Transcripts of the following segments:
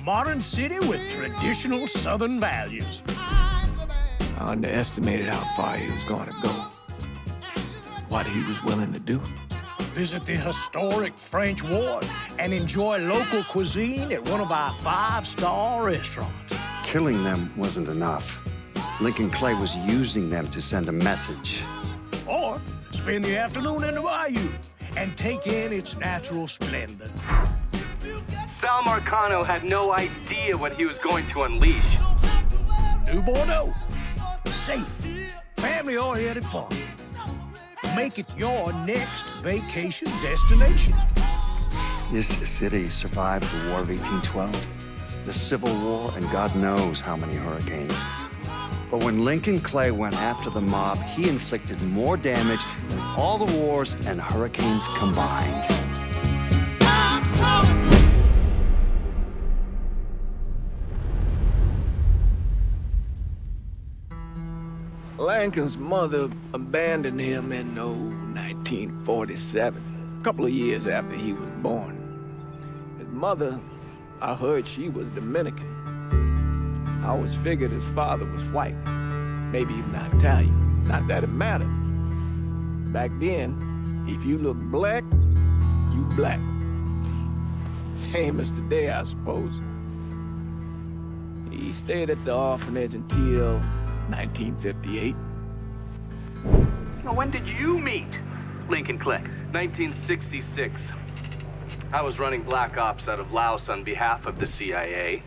modern city with traditional Southern values. I underestimated how far he was going to go. What he was willing to do. Visit the historic French Ward and enjoy local cuisine at one of our 5-star restaurants. Killing them wasn't enough. Lincoln Clay was using them to send a message. Or spend the afternoon in the bayou and take in its natural splendor. Sal Marcano had no idea what he was going to unleash. New Bordeaux. Safe, family-oriented fun. Make it your next vacation destination. This city survived the War of 1812, the Civil War, and God knows how many hurricanes. But when Lincoln Clay went after the mob, he inflicted more damage than all the wars and hurricanes combined. Lincoln's mother abandoned him in 1947, a couple of years after he was born. His mother, I heard she was Dominican. I always figured his father was white, maybe even Italian. Not that it mattered. Back then, if you look black, you black. Same as today, I suppose. He stayed at the orphanage until 1958. Now, when did you meet Lincoln Clay? 1966. I was running black ops out of Laos on behalf of the CIA.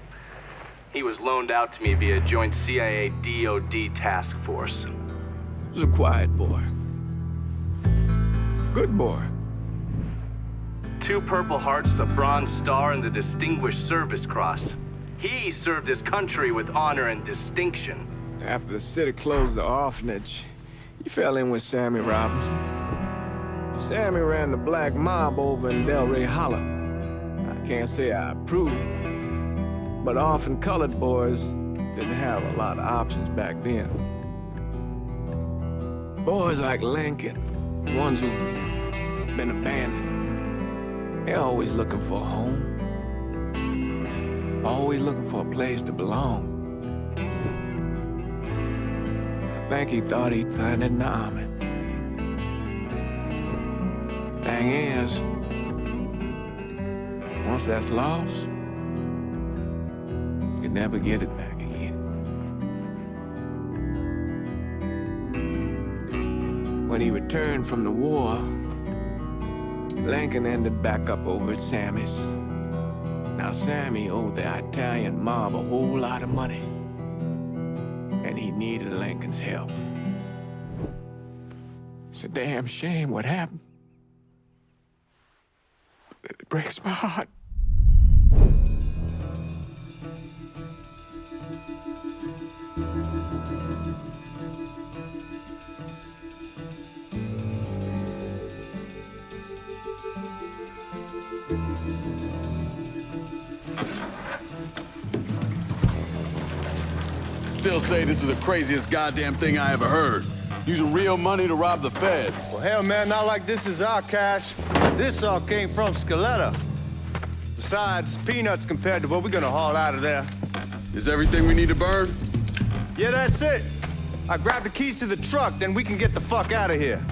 He was loaned out to me via joint CIA-DOD task force. He was a quiet boy. Good boy. 2 Purple Hearts, a Bronze Star, and the Distinguished Service Cross. He served his country with honor and distinction. After the city closed the orphanage, he fell in with Sammy Robinson. Sammy ran the black mob over in Delray Hollow. I can't say I approved, but orphan colored boys didn't have a lot of options back then. Boys like Lincoln, the ones who've been abandoned, they're always looking for a home. Always looking for a place to belong. I think he thought he'd find it in the army. Thing is, once that's lost, you can never get it back again. When he returned from the war, Lincoln ended back up over at Sammy's. Now, Sammy owed the Italian mob a whole lot of money, and he needed Lincoln's help. It's a damn shame what happened. It breaks my heart. Still say this is the craziest goddamn thing I ever heard. Using real money to rob the feds. Well, hell, man, not like this is our cash. This all came from Scaletta. Besides, peanuts compared to what we're gonna haul out of there. Is everything we need to burn? Yeah, that's it. I grabbed the keys to the truck, then we can get the fuck out of here.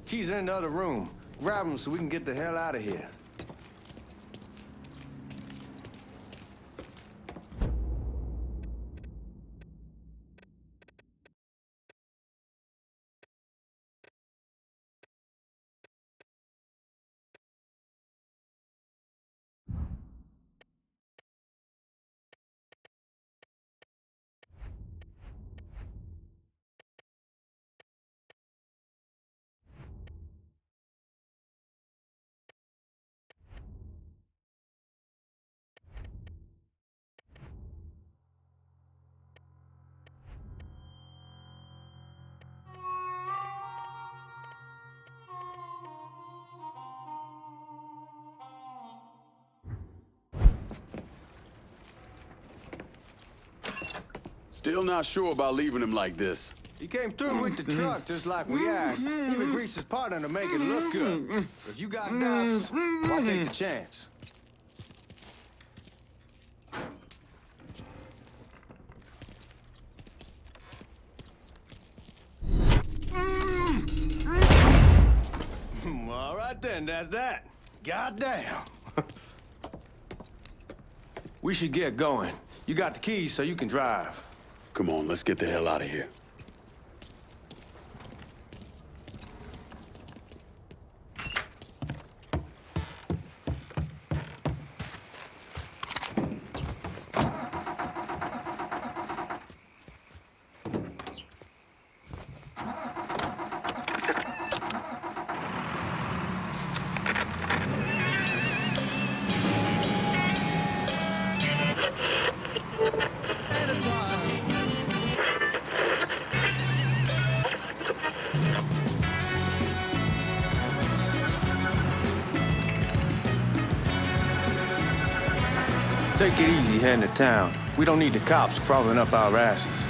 Keys in the other room. Grab them so we can get the hell out of here. Still not sure about leaving him like this. He came through with the truck just like we asked. Even greased his partner to make it look good. If you got doubts, why take the chance? All right then, that's that. Goddamn. We should get going. You got the keys so you can drive. Come on, let's get the hell out of here. Take it easy heading to town. We don't need the cops crawling up our asses.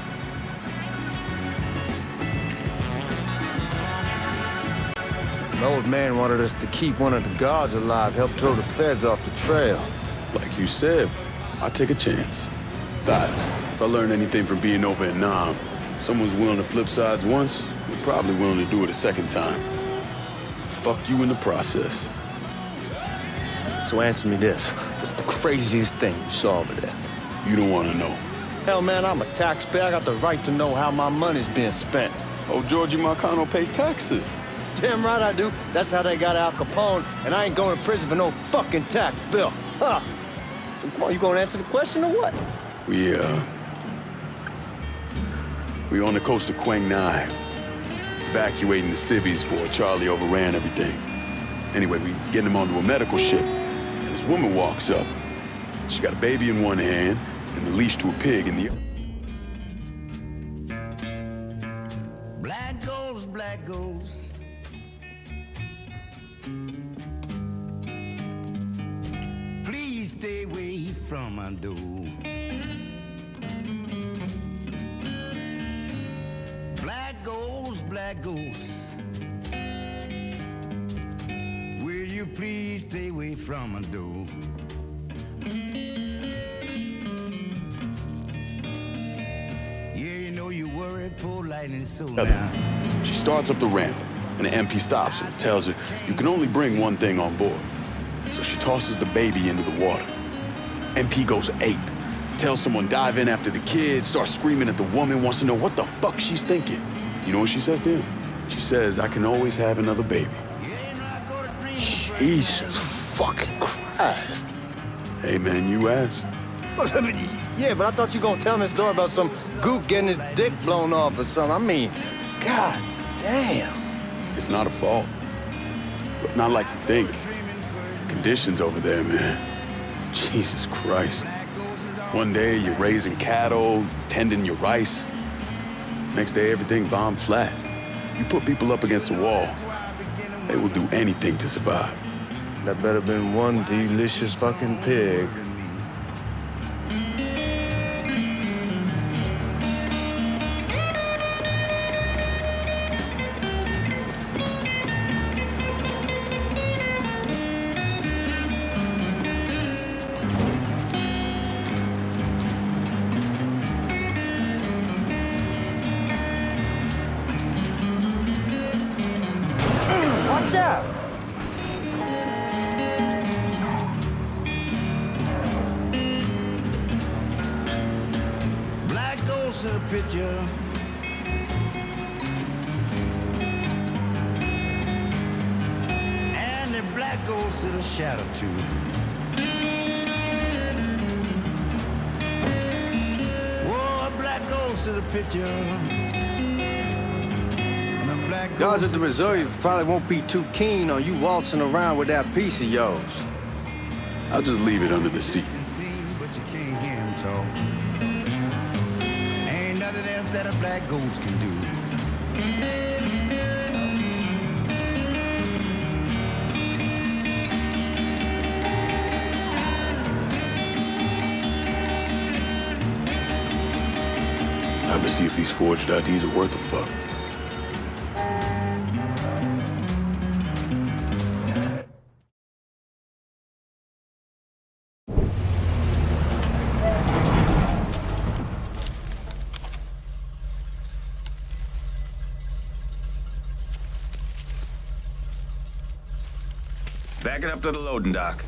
The old man wanted us to keep one of the guards alive, help throw the feds off the trail. Like you said, I take a chance. Besides, if I learn anything from being over in Nam, someone's willing to flip sides once, they're probably willing to do it a second time. Fuck you in the process. So answer me this. What's the craziest thing you saw over there? You don't want to know. Hell, man, I'm a taxpayer. I got the right to know how my money's being spent. Oh, Georgie Marcano pays taxes. Damn right I do. That's how they got Al Capone, and I ain't going to prison for no fucking tax bill. Huh. So, come on, you gonna answer the question or what? We on the coast of Quang Nai, evacuating the civvies for Charlie overran everything. Anyway, we getting him onto a medical ship, and this woman walks up. She got a baby in one hand and the leash to a pig in the other. Black ghost, black ghost. Please stay away from my door. Black ghost, black ghost. Will you please stay away from my door? Yeah, you know you worried, poor lightning so now. She starts up the ramp, and the MP stops her and tells her you can only bring one thing on board. So she tosses the baby into the water. MP goes ape, tells someone dive in after the kid, starts screaming at the woman, wants to know what the fuck she's thinking. You know what she says to him? She says, I can always have another baby. Jesus fucking Christ. Hey man, you asked. Yeah, but I thought you were gonna tell me a story about some gook getting his dick blown off or something. I mean, god damn. It's not a fault. But not like you think. Conditions over there, man. Jesus Christ. One day you're raising cattle, tending your rice. Next day everything bombed flat. You put people up against the wall, they will do anything to survive. That better been one delicious fucking pig. Watch out! Black ghost in the picture. And the black ghost in the shadow too. Whoa, a black ghost in the picture. And a black Guys ghost at the reserve probably won't be too keen on you waltzing around with that piece of yours. I'll just leave it under the seat. but you can't hear him talk. Ain't nothing else that a black ghost can do. Time to see if these forged IDs are worth a fuck. Back it up to the loading dock.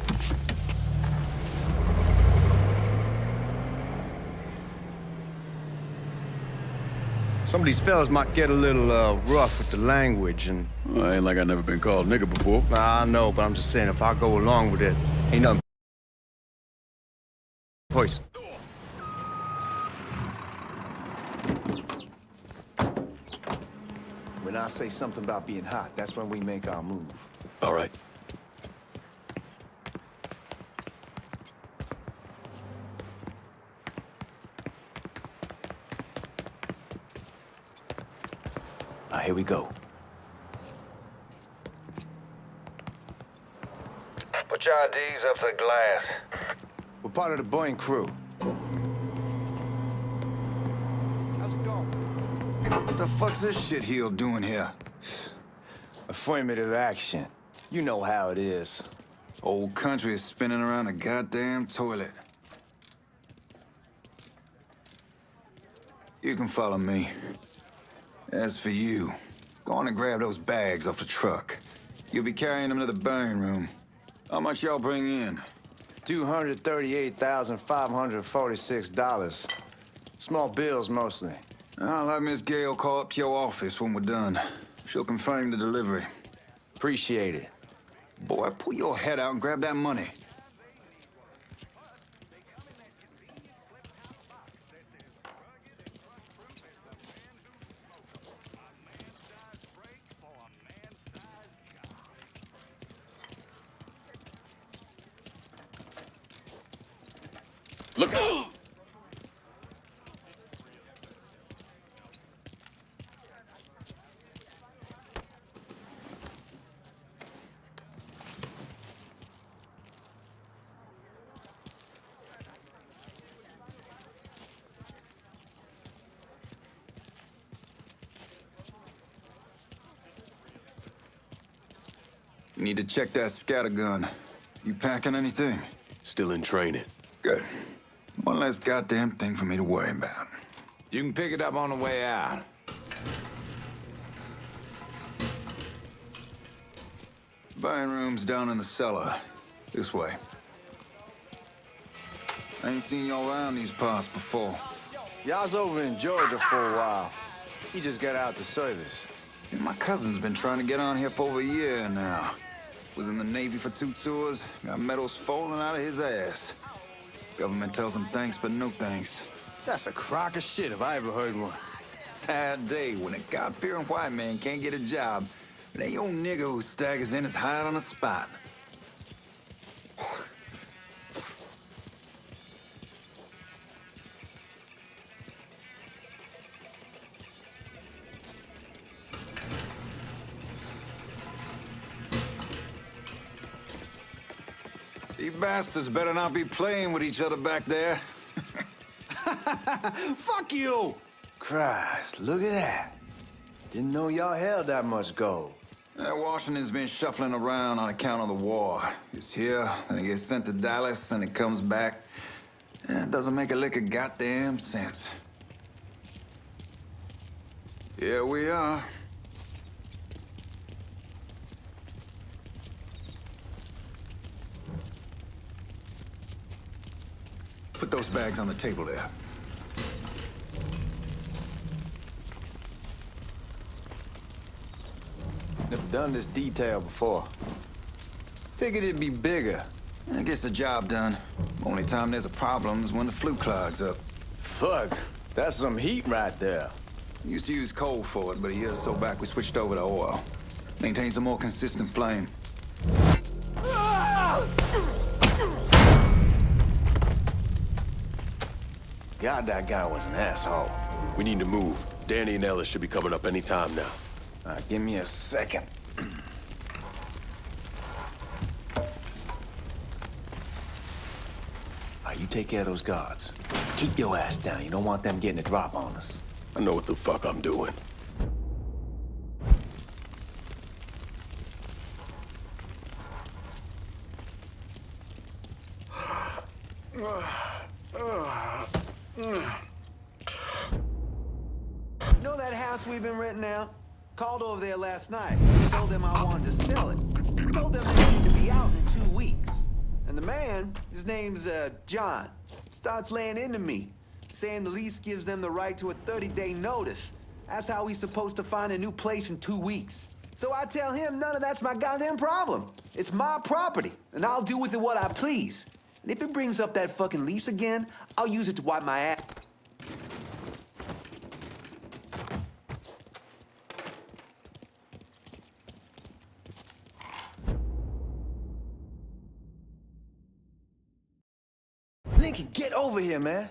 Some of these fellas might get a little rough with the language, and Well, ain't like I never been called nigga before. I know, but I'm just saying if I go along with it, ain't nothing. Poison. When I say something about being hot, that's when we make our move. All right. Here we go. Put your IDs up to the glass. We're part of the Boeing crew. How's it going? What the fuck's this shitheel doing here? Affirmative action. You know how it is. Old country is spinning around a goddamn toilet. You can follow me. As for you, go on and grab those bags off the truck. You'll be carrying them to the burn room. How much y'all bring in? $238,546. Small bills, mostly. I'll have Miss Gale call up to your office when we're done. She'll confirm the delivery. Appreciate it. Boy, pull your head out and grab that money. Look out! Need to check that scattergun. You packing anything? Still in training. Good. One less goddamn thing for me to worry about. You can pick it up on the way out. Buying room's down in the cellar. This way. I ain't seen y'all around these parts before. Y'all's over in Georgia for a while. He just got out the service. And my cousin's been trying to get on here for over a year now. Was in the Navy for 2 tours, got medals falling out of his ass. Government tells him thanks, but no thanks. That's a crock of shit if I ever heard one. Sad day when a God-fearing white man can't get a job. But ain't your nigga who staggers in his hide on the spot. You bastards better not be playing with each other back there. Fuck you! Christ, look at that. Didn't know y'all held that much gold. Washington's been shuffling around on account of the war. It's here, then it gets sent to Dallas, then it comes back. It doesn't make a lick of goddamn sense. Here we are. Put those bags on the table there. Never done this detail before. Figured it'd be bigger. It gets the job done. Only time there's a problem is when the flue clogs up. Fuck, that's some heat right there. Used to use coal for it, but a year or so back we switched over to oil. Maintains a more consistent flame. God, that guy was an asshole. We need to move. Danny and Ellis should be coming up any time now. Give me a second. You take care of those guards. Keep your ass down. You don't want them getting a drop on us. I know what the fuck I'm doing. You know that house we've been renting out? Called over there last night. Told them I wanted to sell it. Told them they need to be out in 2 weeks. And the man, his name's John, starts laying into me, saying the lease gives them the right to a 30-day notice. That's how he's supposed to find a new place in 2 weeks. So I tell him none of that's my goddamn problem. It's my property, and I'll do with it what I please. And if it brings up that fucking lease again, I'll use it to wipe my ass. Lincoln, get over here, man.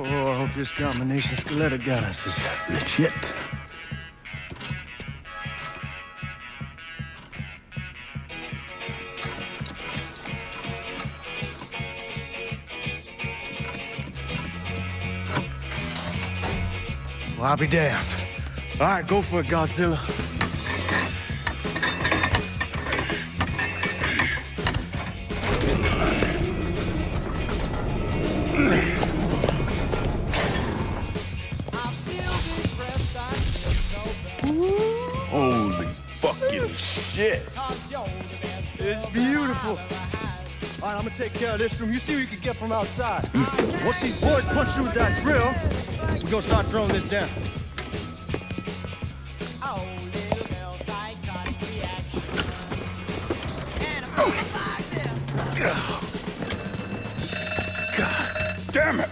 Oh, I hope this combination Skeletor got us is legit. Well, I'll be damned. All right, go for it, Godzilla. Holy fucking shit. It's beautiful. All right, I'm gonna take care of this room. You see what you can get from outside. Once these boys punch through with that drill, we're gonna start throwing this down. God damn it.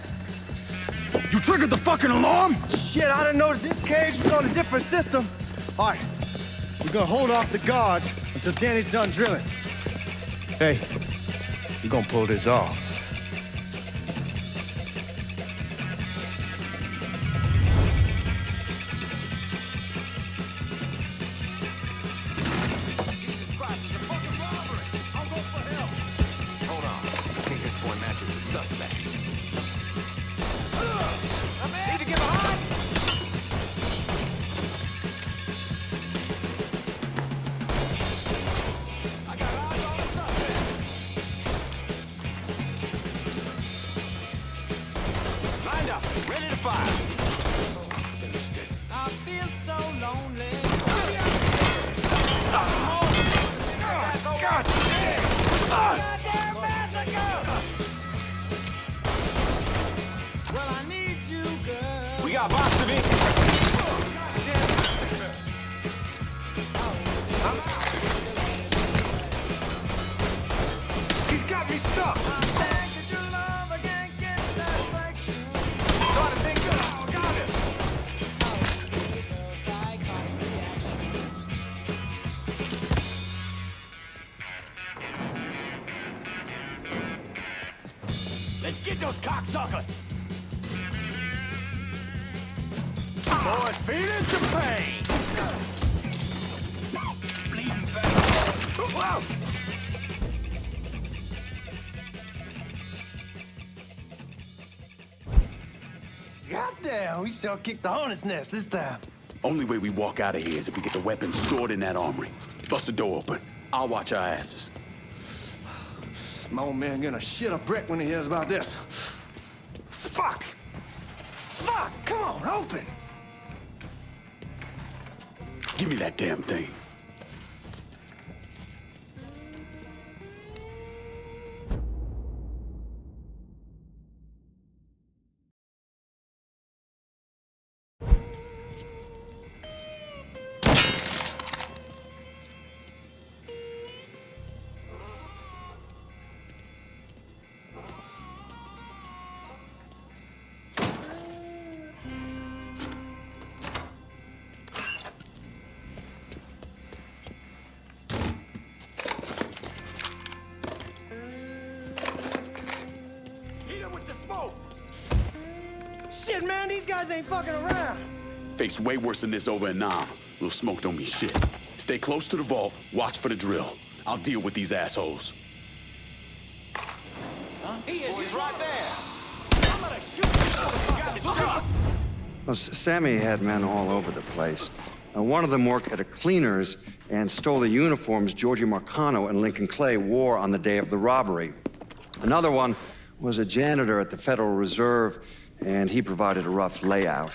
You triggered the fucking alarm? Shit, I didn't know that this cage was on a different system. All right, we're gonna hold off the guards until Danny's done drilling. Hey, we're gonna pull this off. Hold on. I think this boy matches the suspect. Need to get behind! I got eyes on the suspect. Lined up, ready to fire. I feel so lonely. God damn massacre! Well, I need you, girl. We got box of ink. He's got me stuck. Trying to think of. Got it. Let's get those cocksuckers! Boys, feeling some pain! Bleeding fast. Whoa! Goddamn, we sure kicked the hornet's nest this time. Only way we walk out of here is if we get the weapons stored in that armory. Bust the door open. I'll watch our asses. My old man gonna shit a brick when he hears about this. Fuck! Fuck! Come on, open! Give me that damn thing. Shit, man, these guys ain't fucking around. Faced way worse than this over in Nam. Little smoke don't mean shit. Stay close to the vault, watch for the drill. I'll deal with these assholes. He's right there. I'm gonna shoot Well, Sammy had men all over the place. One of them worked at a cleaner's and stole the uniforms Georgie Marcano and Lincoln Clay wore on the day of the robbery. Another one was a janitor at the Federal Reserve, and he provided a rough layout.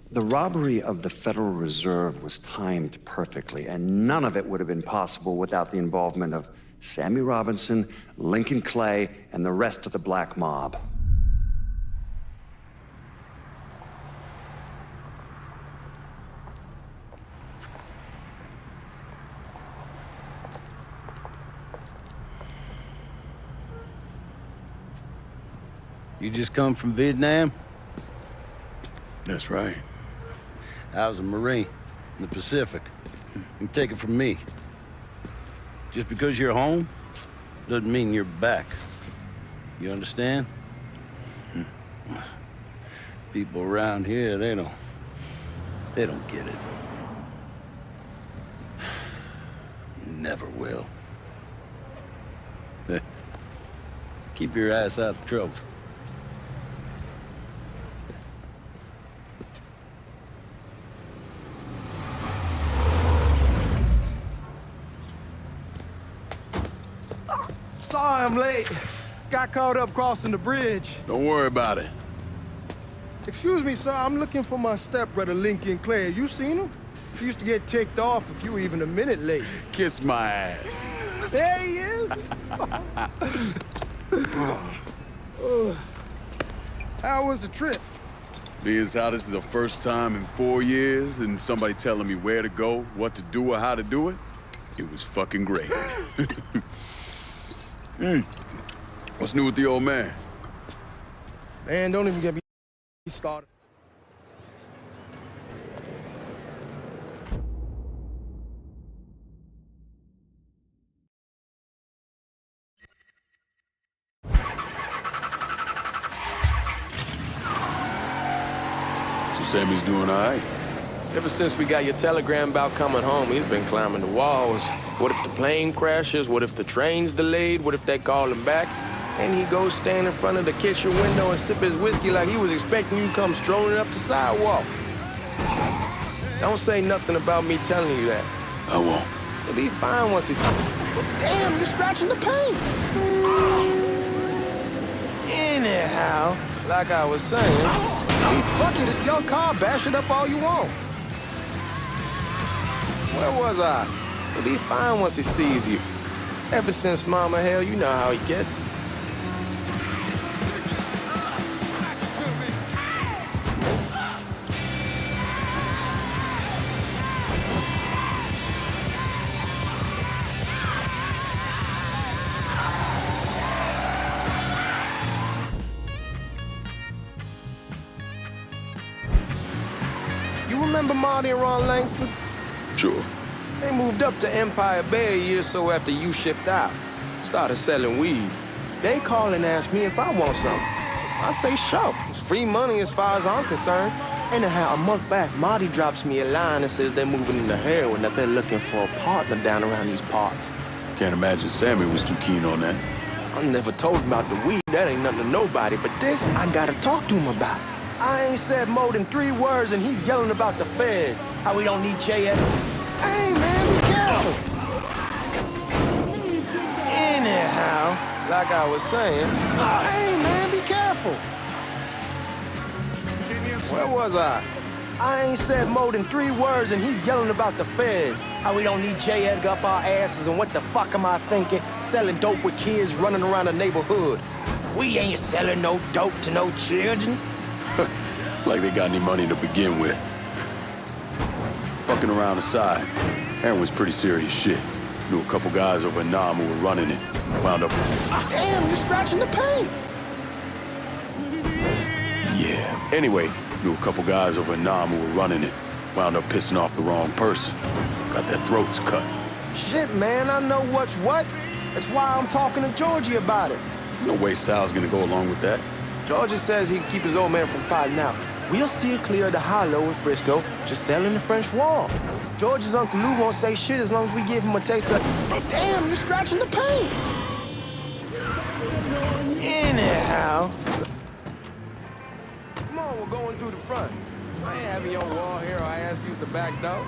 The robbery of the Federal Reserve was timed perfectly, and none of it would have been possible without the involvement of Sammy Robinson, Lincoln Clay, and the rest of the black mob. You just come from Vietnam? That's right. I was a Marine in the Pacific. You take it from me. Just because you're home doesn't mean you're back. You understand? People around here, they don't get it. Never will. Keep your ass out of trouble. Sorry I'm late. Got caught up crossing the bridge. Don't worry about it. Excuse me, sir. I'm looking for my stepbrother, Lincoln Clay. You seen him? He used to get ticked off if you were even a minute late. Kiss my ass. There he is. How was the trip? Being as how this is the first time in 4 years and somebody telling me where to go, what to do, or how to do it, it was fucking great. What's new with the old man? Man, don't even get me started. So Sammy's doing all right? Ever since we got your telegram about coming home, he's been climbing the walls. What if the plane crashes? What if the train's delayed? What if they call him back? And he goes stand in front of the kitchen window and sip his whiskey like he was expecting you to come strolling up the sidewalk. Don't say nothing about me telling you that. I won't. He'll be fine once he's... Damn, you're scratching the paint. Anyhow, like I was saying, fuck it, it's your car. Bash it up all you want. Where was I? He'll be fine once he sees you. Ever since Mama, hell, you know how he gets. You remember Marty and Ron Langford? Sure. They moved up to Empire Bay a year or so after you shipped out. Started selling weed. They call and ask me if I want something. I say, sure. It's free money as far as I'm concerned. Anyhow, a month back, Marty drops me a line and says they're moving into heroin, that they're looking for a partner down around these parts. Can't imagine Sammy was too keen on that. I never told him about the weed. That ain't nothing to nobody. But this, I gotta talk to him about. I ain't said more than 3 words and he's yelling about the feds. How we don't need J.S. Hey, man, be careful. Anyhow, like I was saying, hey, man, be careful. Where was I? I ain't said more than 3 words and he's yelling about the feds. How we don't need J. Edgar up our asses and what the fuck am I thinking? Selling dope with kids running around the neighborhood. We ain't selling no dope to no children. Like they got any money to begin with. Fucking around aside, heroin's pretty serious shit. Knew a couple guys over in Nam who were running it. Wound up... Damn, you're scratching the paint. Yeah. Anyway, knew a couple guys over in Nam who were running it. Wound up pissing off the wrong person. Got their throats cut. Shit, man, I know what's what. That's why I'm talking to Georgie about it. There's no way Sal's gonna go along with that. Georgie says he can keep his old man from fighting out. We'll steer clear of the hollow in Frisco, just selling the French Wall. George's Uncle Lou won't say shit as long as we give him a taste of... Oh, damn, you're scratching the paint! Anyhow... Come on, we're going through the front. I ain't having your wall here or I ask you use the back door.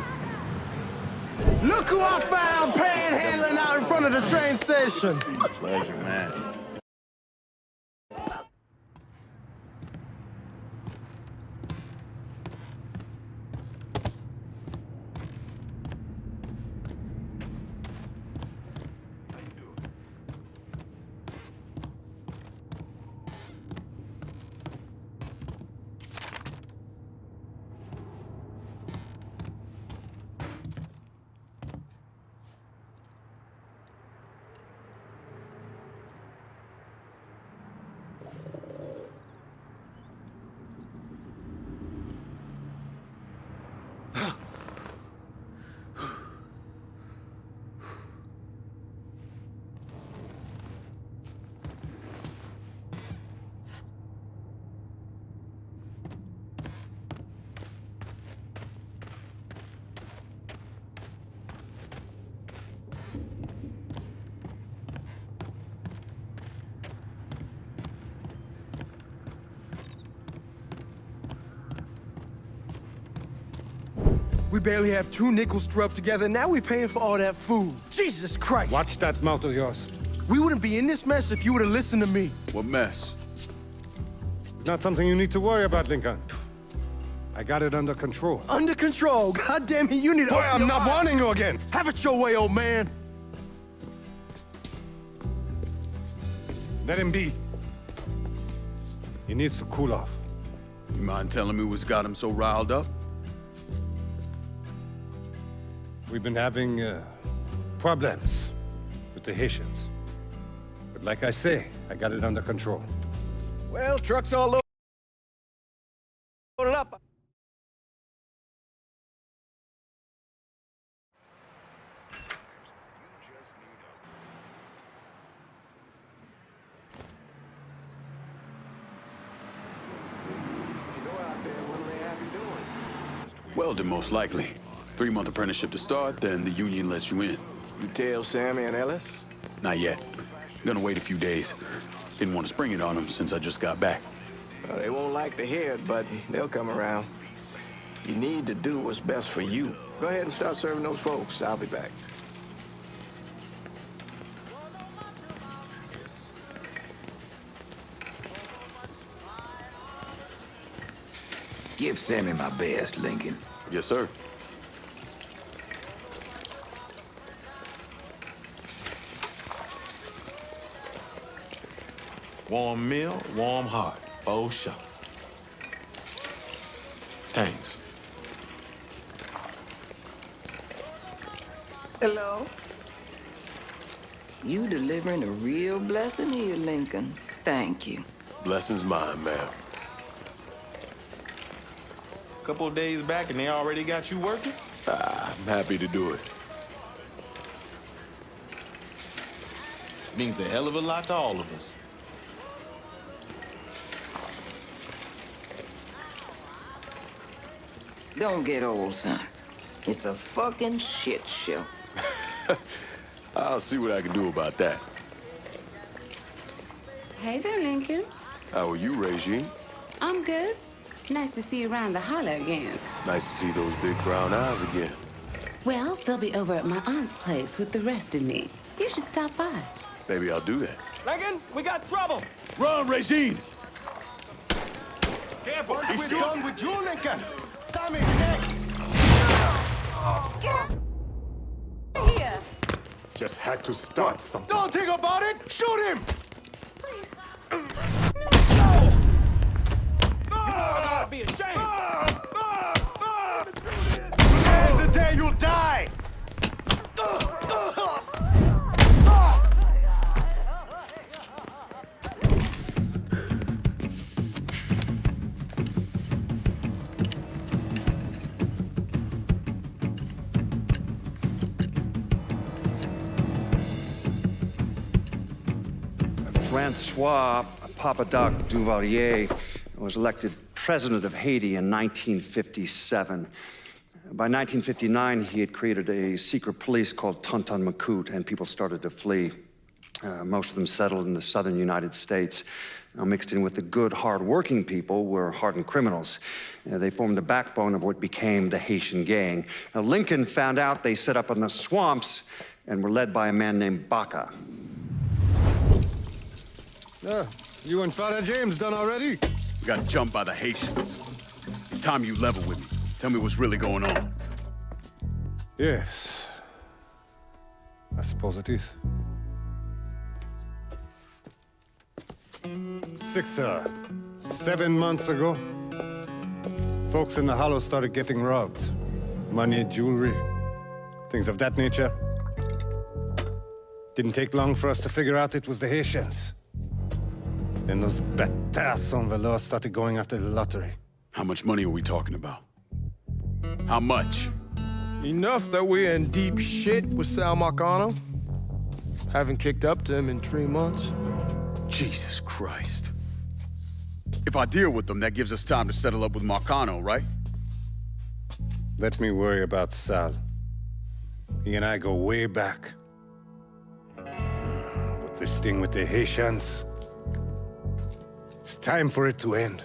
Look who I found panhandling out in front of the train station! Pleasure, man. We barely have 2 nickels to rub together, now we're paying for all that food. Jesus Christ! Watch that mouth of yours. We wouldn't be in this mess if you would have listened to me. What mess? It's not something you need to worry about, Lincoln. I got it under control. Under control? God damn it, you need to... Boy, I'm not warning you again! Have it your way, old man! Let him be. He needs to cool off. You mind telling me what's got him so riled up? We've been having problems with the Haitians. But like I say, I got it under control. Well, truck's all loaded up. Welding, most likely. 3-month apprenticeship to start, then the union lets you in. You tell Sammy and Ellis? Not yet. Gonna wait a few days. Didn't want to spring it on them since I just got back. Well, they won't like to hear it, but they'll come around. You need to do what's best for you. Go ahead and start serving those folks. I'll be back. Give Sammy my best, Lincoln. Yes, sir. Warm meal, warm heart. Oh, sure. Thanks. Hello? You delivering a real blessing here, Lincoln. Thank you. Blessing's mine, ma'am. Couple of days back and they already got you working? I'm happy to do it. Means a hell of a lot to all of us. Don't get old, son. It's a fucking shit show. I'll see what I can do about that. Hey there, Lincoln. How are you, Regine? I'm good. Nice to see you around the holler again. Nice to see those big brown eyes again. Well, they'll be over at my aunt's place with the rest of me. You should stop by. Maybe I'll do that. Lincoln, we got trouble. Run, Regine! Careful. Once we're done with you, Lincoln, Sammy's next. Get here. Just had to start something. Don't think about it. Shoot him. Please. No. I'll be ashamed. Today's the day you'll die. Francois Papadoc Duvalier was elected president of Haiti in 1957. By 1959, he had created a secret police called Tonton Macoute, and people started to flee. Most of them settled in the southern United States. Now, mixed in with the good, hard-working people were hardened criminals. They formed the backbone of what became the Haitian gang. Now, Lincoln found out they set up in the swamps and were led by a man named Baca. You and Father James done already? We got jumped by the Haitians. It's time you level with me. Tell me what's really going on. Yes. I suppose it is. 7 months ago, folks in the Hollow started getting robbed. Money, jewelry, things of that nature. Didn't take long for us to figure out it was the Haitians. Then those bâtards en velours started going after the lottery. How much money are we talking about? How much? Enough that we're in deep shit with Sal Marcano. Haven't kicked up to him in 3 months. Jesus Christ. If I deal with them, that gives us time to settle up with Marcano, right? Let me worry about Sal. He and I go way back. But this thing with the Haitians, it's time for it to end.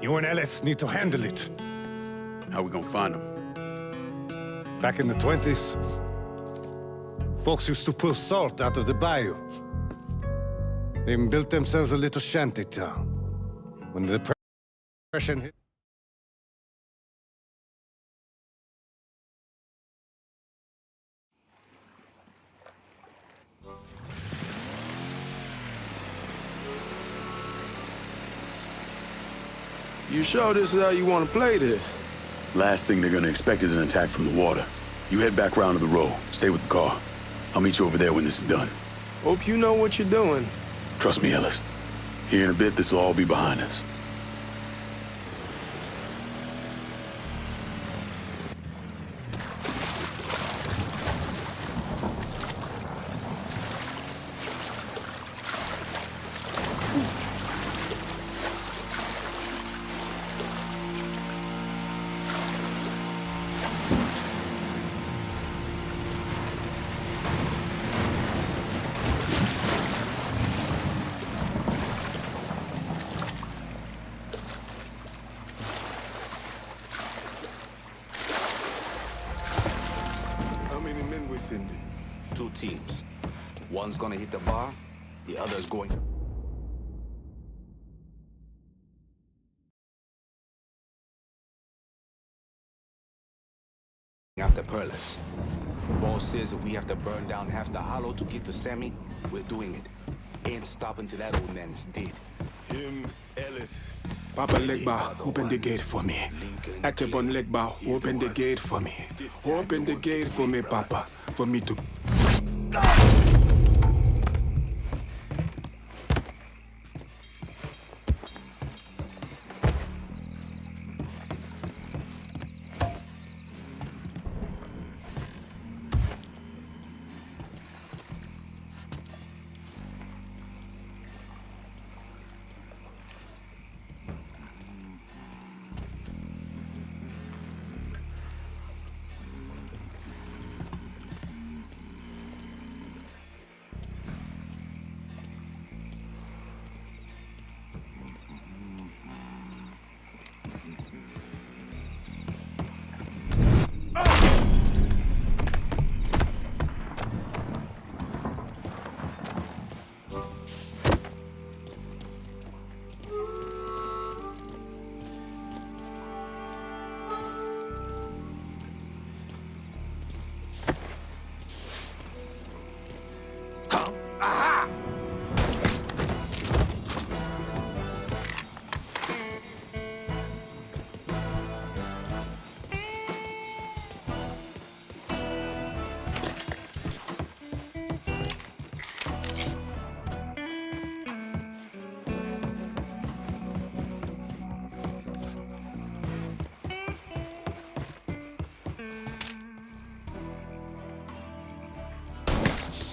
You and Ellis need to handle it. How we gonna find them? Back in the 20s, folks used to pull salt out of the bayou. They even built themselves a little shanty town. When the Depression hit, You sure this is how you want to play this? Last thing they're gonna expect is an attack from the water. You head back round to the row. Stay with the car. I'll meet you over there when this is done. Hope you know what you're doing. Trust me, Ellis. Here in a bit, this will all be behind us. Sending 2 teams. One's gonna hit the bar, the other's going after Perlis. Boss says that we have to burn down half the Hollow to get to Sammy. We're doing it. Ain't stopping till that old man is dead. Him, Ellis. Papa Legba, open the gate for me. Actabon Legba, open the gate for me. Open the gate for me, Papa. For me to...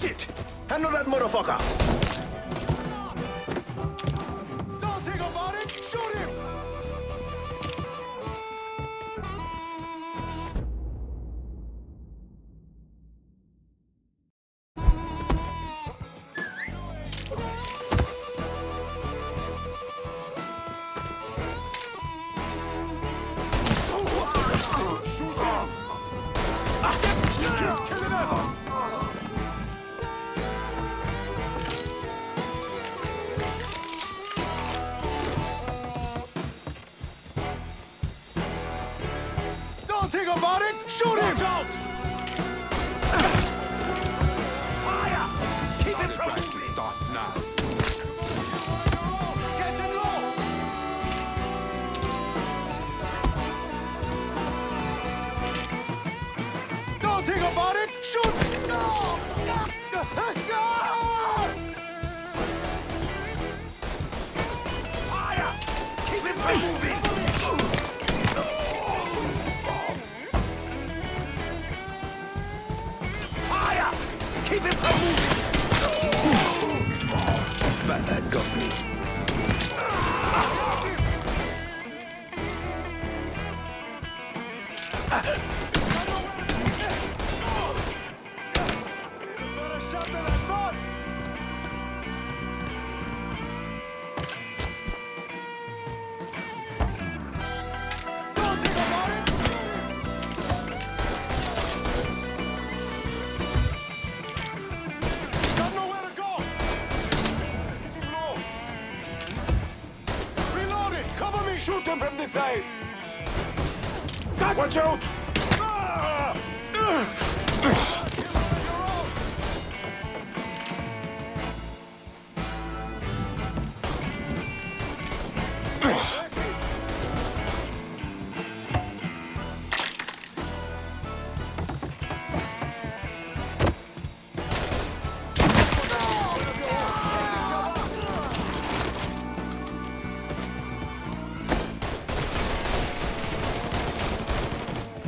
Shit! Handle that motherfucker! Don't think about it! Shoot him! Watch out! Fire! Keep him from moving! Starts now. Get him low! Don't think about it! Shoot! No! Fire! Keep him from moving! Fire! Keep him from moving! That got me. Better shot than I thought! Don't think about it! Got nowhere to go! Getting low! Reload it! Cover me! Shoot them from this side! Watch out!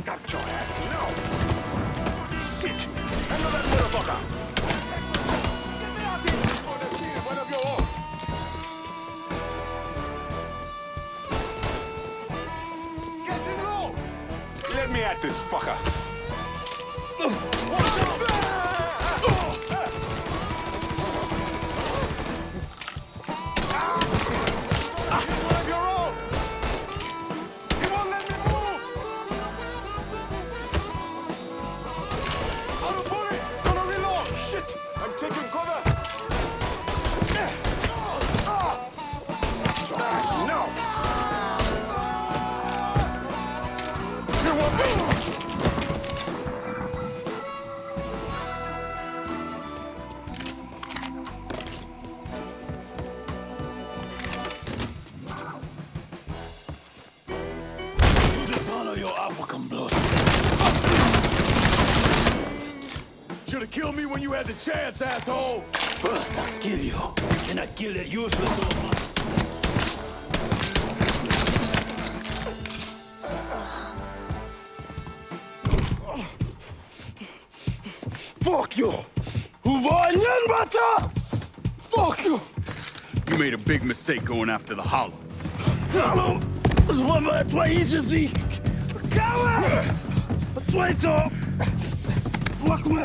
Got your ass now! Shit! Handle that motherfucker! Get me out here! One of your own! Get him low! Let me at this fucker. Watch out! One of your own! He won't let me move! Out of bullets! Gonna reload! Shit! I'm taking cover! No! You want me? You dishonor your African blood. Should've killed me when you had the chance, asshole! First, I'll kill you. Then I kill that useless old man. Fuck you! Fuck you! You made a big mistake going after the Hollow. Hallo, wat maar twee is zie. Kauwen! Twee toch! Wacht me!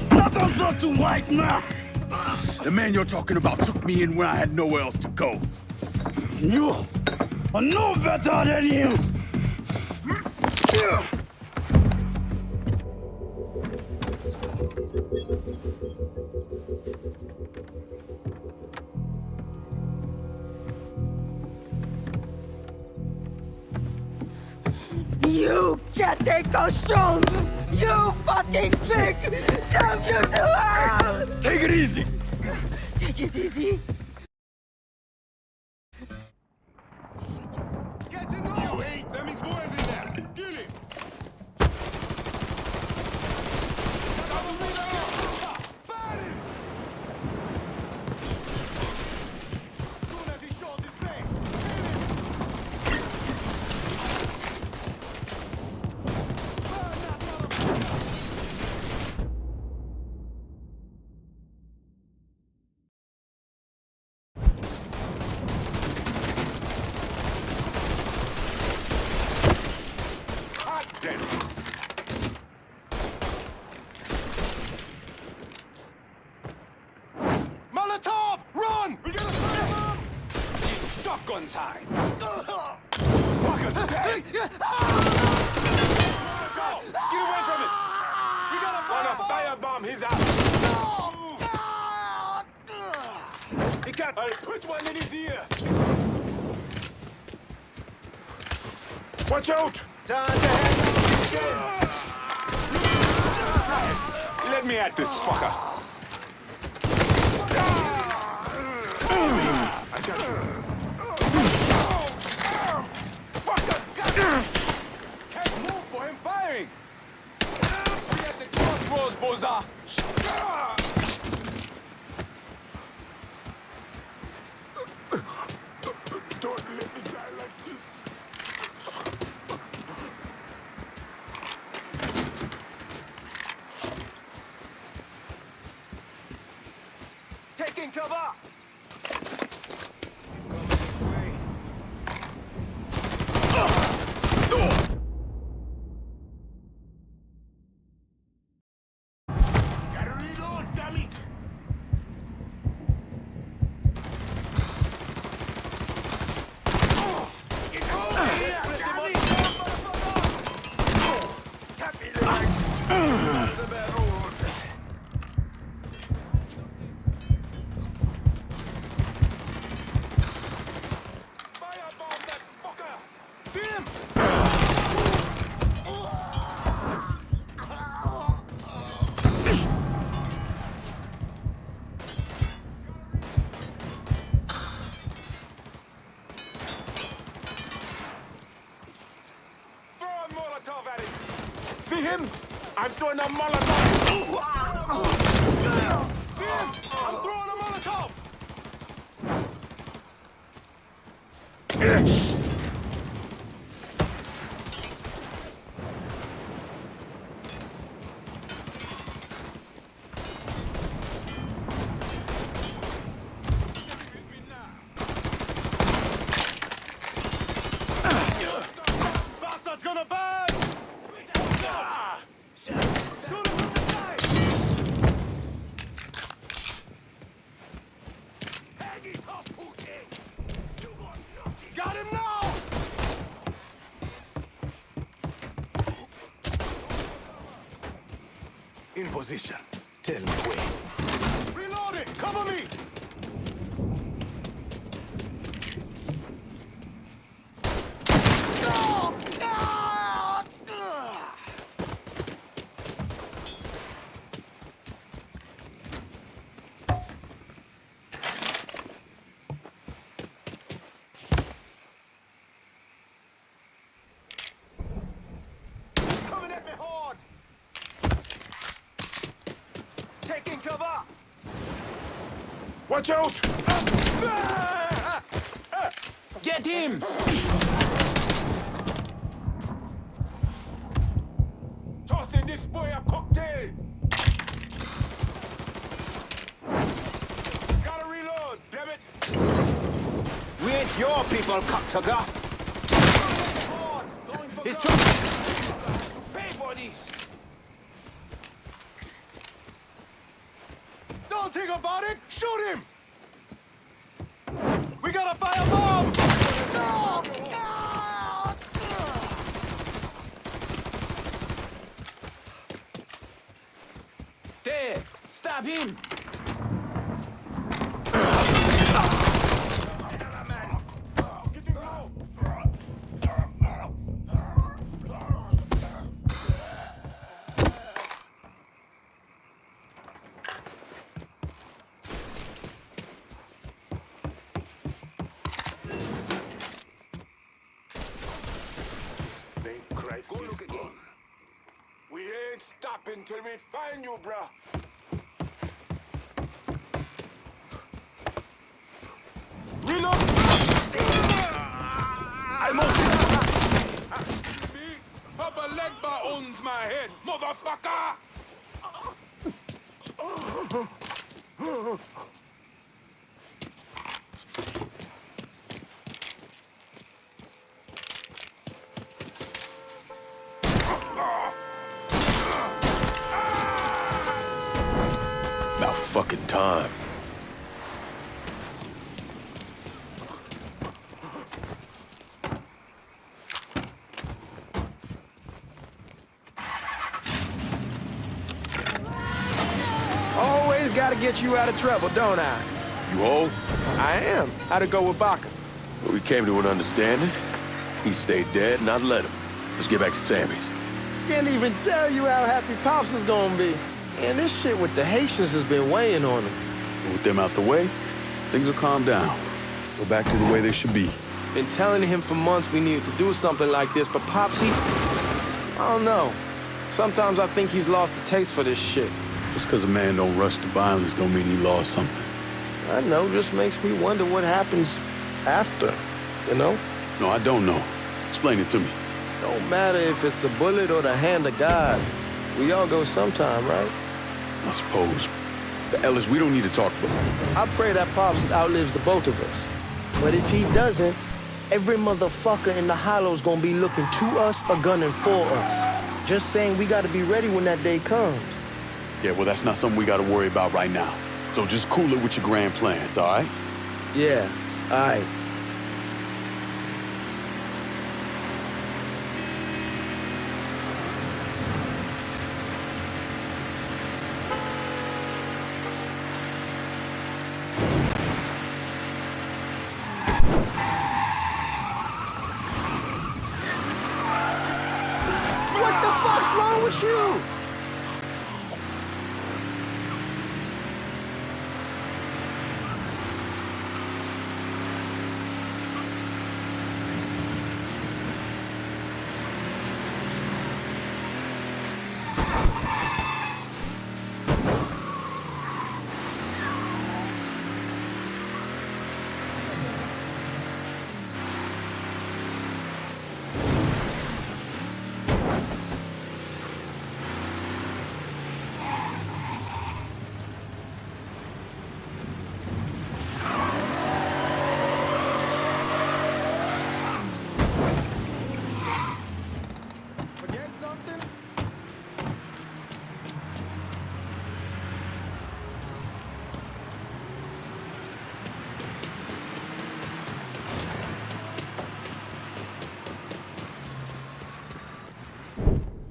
Laat ons zo toe, white man! The man you're talking about took me in when I had nowhere else to go. You are no better than him! You can't take control! You fucking pig! Damn you to hell! Take it easy! Take it easy! Get him low! You ain't! Sammy's boys in there! Kill him! Molotov! Run! We gotta find him! It's shotgun time. Fuckers! Hey! Get away from it! We Wanna firebomb his ass! He can't. I'll put one in his ear. Watch out! Time to have Let me at this fucker. I got you. Can't move for him firing. We at the crossroads, Boza. Don't let me die like this. taking cover. Gotta reload, damn it! Get over here, damn it! Happy leg! That's a bad road. Firebomb that fucker! See him? Throw a Molotov at him! See him? I'm throwing a Molotov! See him? I'm throwing a Molotov! Bastard's gonna burn! Shoot him from the side! Hang it up, Putin! Got him now! In position. Tell me when. Reload it! Cover me! No! No! Coming at me hard! Taking cover. Watch out! Get him! Tossing this boy a cocktail! Gotta reload, damn it! We ain't your people, cocksucker! He's trying to pay for this! Don't think about it! Shoot him! We got a firebomb! No! There! Stop him! Thank Christ he's gone. We ain't stopping till we find you, bruh. Reload! I'm me, Papa Legba owns my head, motherfucker! About fucking time. get you out of trouble, don't I? You whole? I am. How'd it go with Baca? Well, we came to an understanding. He stayed dead, and I'd let him. Let's get back to Sammy's. Can't even tell you how happy Pops is gonna be. And this shit with the Haitians has been weighing on him. With them out the way, things will calm down. Go back to the way they should be. Been telling him for months we needed to do something like this, but Pops, I don't know. Sometimes I think he's lost the taste for this shit. Just because a man don't rush to violence don't mean he lost something. I know, just makes me wonder what happens after, you know? No, I don't know. Explain it to me. Don't matter if it's a bullet or the hand of God. We all go sometime, right? I suppose. But Ellis, we don't need to talk about it. I pray that Pops outlives the both of us. But if he doesn't, every motherfucker in the hollow's gonna be looking to us or gunning for us. Just saying we gotta be ready when that day comes. Yeah, well, that's not something we gotta worry about right now. So just cool it with your grand plans, all right? Yeah, all right. What the fuck's wrong with you?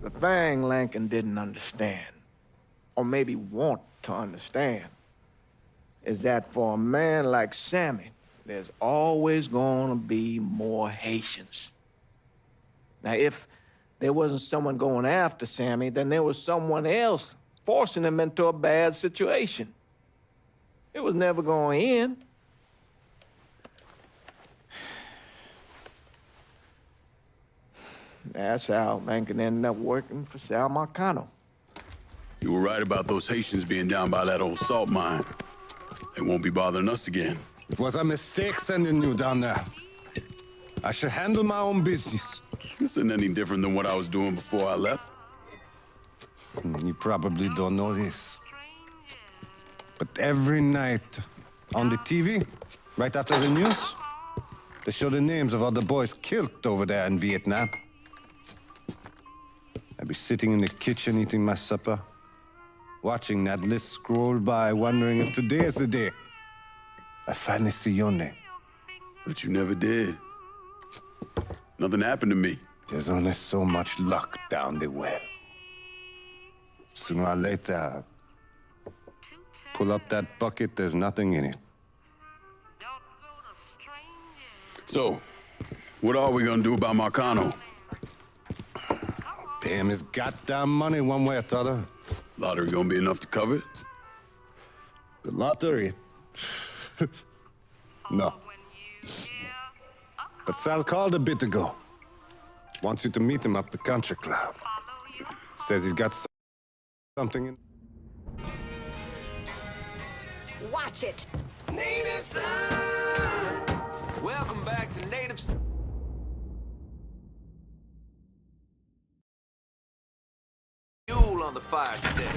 The thing Lincoln didn't understand, or maybe want to understand, is that for a man like Sammy, there's always gonna be more Haitians. Now, if there wasn't someone going after Sammy, then there was someone else forcing him into a bad situation. It was never gonna end. That's how Lincoln ended up working for Sal Marcano. You were right about those Haitians being down by that old salt mine. They won't be bothering us again. It was a mistake sending you down there. I should handle my own business. This isn't any different than what I was doing before I left. You probably don't know this. But every night on the TV, right after the news, they show the names of all the boys killed over there in Vietnam. I'd be sitting in the kitchen eating my supper, watching that list scroll by, wondering if today is the day I finally see your name. But you never did. Nothing happened to me. There's only so much luck down the well. Sooner or later, pull up that bucket, there's nothing in it. So, what are we gonna do about Marcano? Pay him his goddamn money one way or the other. Lottery gonna be enough to cover it? The lottery? No. But Sal called a bit ago. Wants you to meet him up the country club. Says he's got something in... Watch it. Native Son! Welcome back to Native Fuel on the fire today.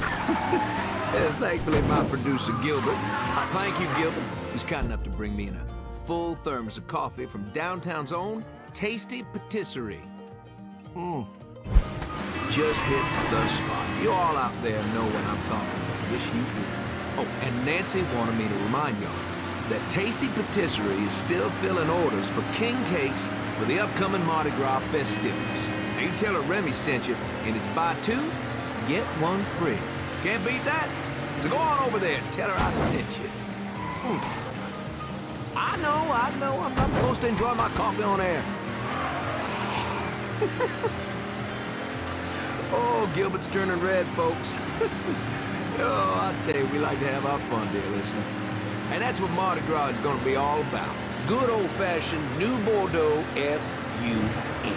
Thankfully, my producer, Gilbert. Thank you, Gilbert. He's kind enough to bring me in a full thermos of coffee from downtown's own Tasty Patisserie. Just hits the spot. You all out there know what I'm talking about. Wish you would. Oh, and Nancy wanted me to remind y'all that Tasty Patisserie is still filling orders for king cakes for the upcoming Mardi Gras festivities. Now you tell her Remy sent you, and it's buy two, get one free. Can't beat that. So go on over there and tell her I sent you. I know, I'm not supposed to enjoy my coffee on air. Oh, Gilbert's turning red, folks. Oh, I tell you, we like to have our fun, dear listener. And that's what Mardi Gras is going to be all about. Good old-fashioned New Bordeaux F-U-N.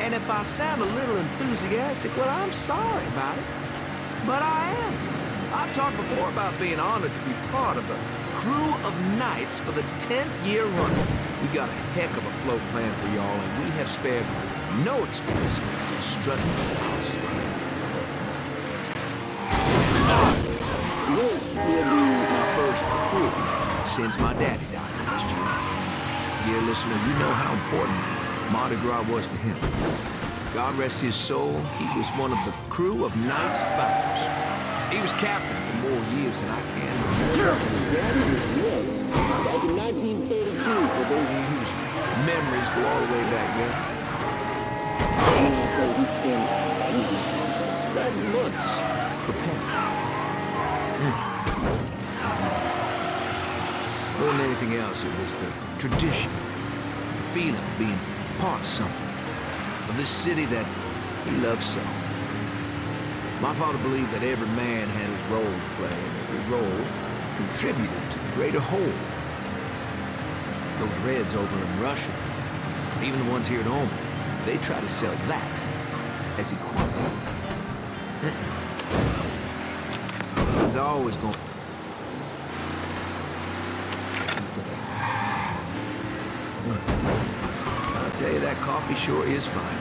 And if I sound a little enthusiastic, well, I'm sorry about it. But I am. I've talked before about being honored to be part of a crew of knights for the 10th year running. We got a heck of a float planned for y'all, and we have spared no expense in strutting our stuff. This will be my first crew since my daddy died last year. Dear listener, you know how important Mardi Gras was to him. God rest his soul, he was one of the crew of Knights founders. He was captain for more years than I can remember. Back in 1932, for those of you whose memories go all the way back then. That months preparing. More than anything else, it was the tradition, the feeling of being part of something, of this city that he loved so. My father believed that every man had his role to play, and every role contributed to the greater whole. Those Reds over in Russia, even the ones here at home, they try to sell that as equality. There's always going. I'll tell you, that coffee sure is fine.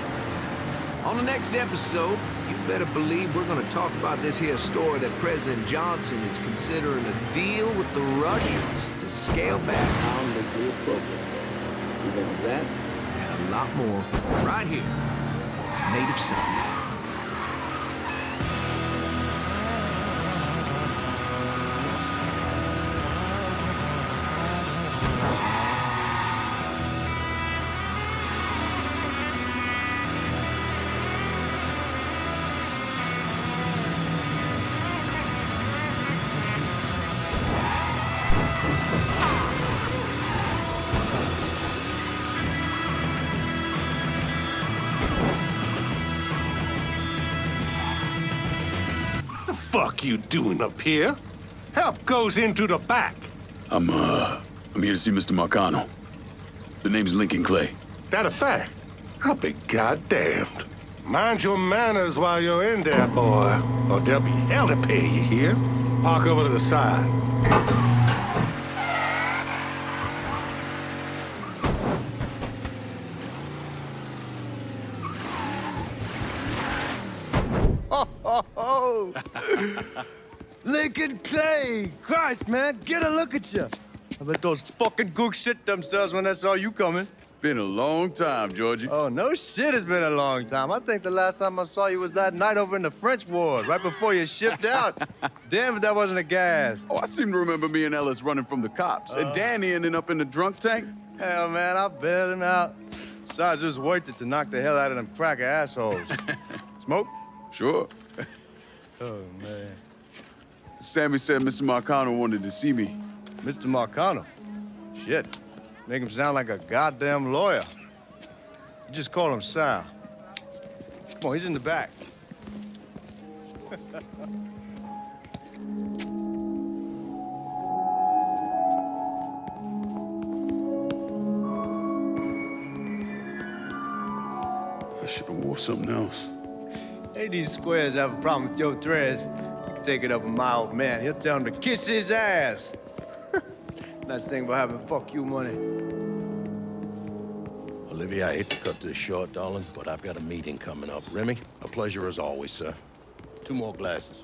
On the next episode, you better believe we're going to talk about this here story that President Johnson is considering a deal with the Russians to scale back our nuclear program. We're going to do that and a lot more right here, Native Son. Fuck you doing up here? Help goes into the back. I'm here to see Mr. Marcano. The name's Lincoln Clay. That a fact? I'll be goddamned. Mind your manners while you're in there, boy, or there'll be hell to pay you here. Park over to the side. Lincoln Clay! Christ, man, get a look at you. I bet those fucking gooks shit themselves when they saw you coming. Been a long time, Georgie. Oh, no shit, it's been a long time. I think the last time I saw you was that night over in the French ward, right before you shipped out. Damn if that wasn't a gas. Oh, I seem to remember me and Ellis running from the cops. And Danny ending up in the drunk tank. Hell, man, I bailed him out. Besides, just worth it to knock the hell out of them cracker assholes. Smoke? Sure. Oh, man. Sammy said Mr. Marcano wanted to see me. Mr. Marcano? Shit. Make him sound like a goddamn lawyer. You just call him Sal. Come on, he's in the back. I should have wore something else. Hey, these squares have a problem with your threads. You can take it up with my old man. He'll tell him to kiss his ass. Nice thing about having fuck you money. Olivia, I hate to cut this short, darling, but I've got a meeting coming up. Remy, a pleasure as always, sir. 2 more glasses.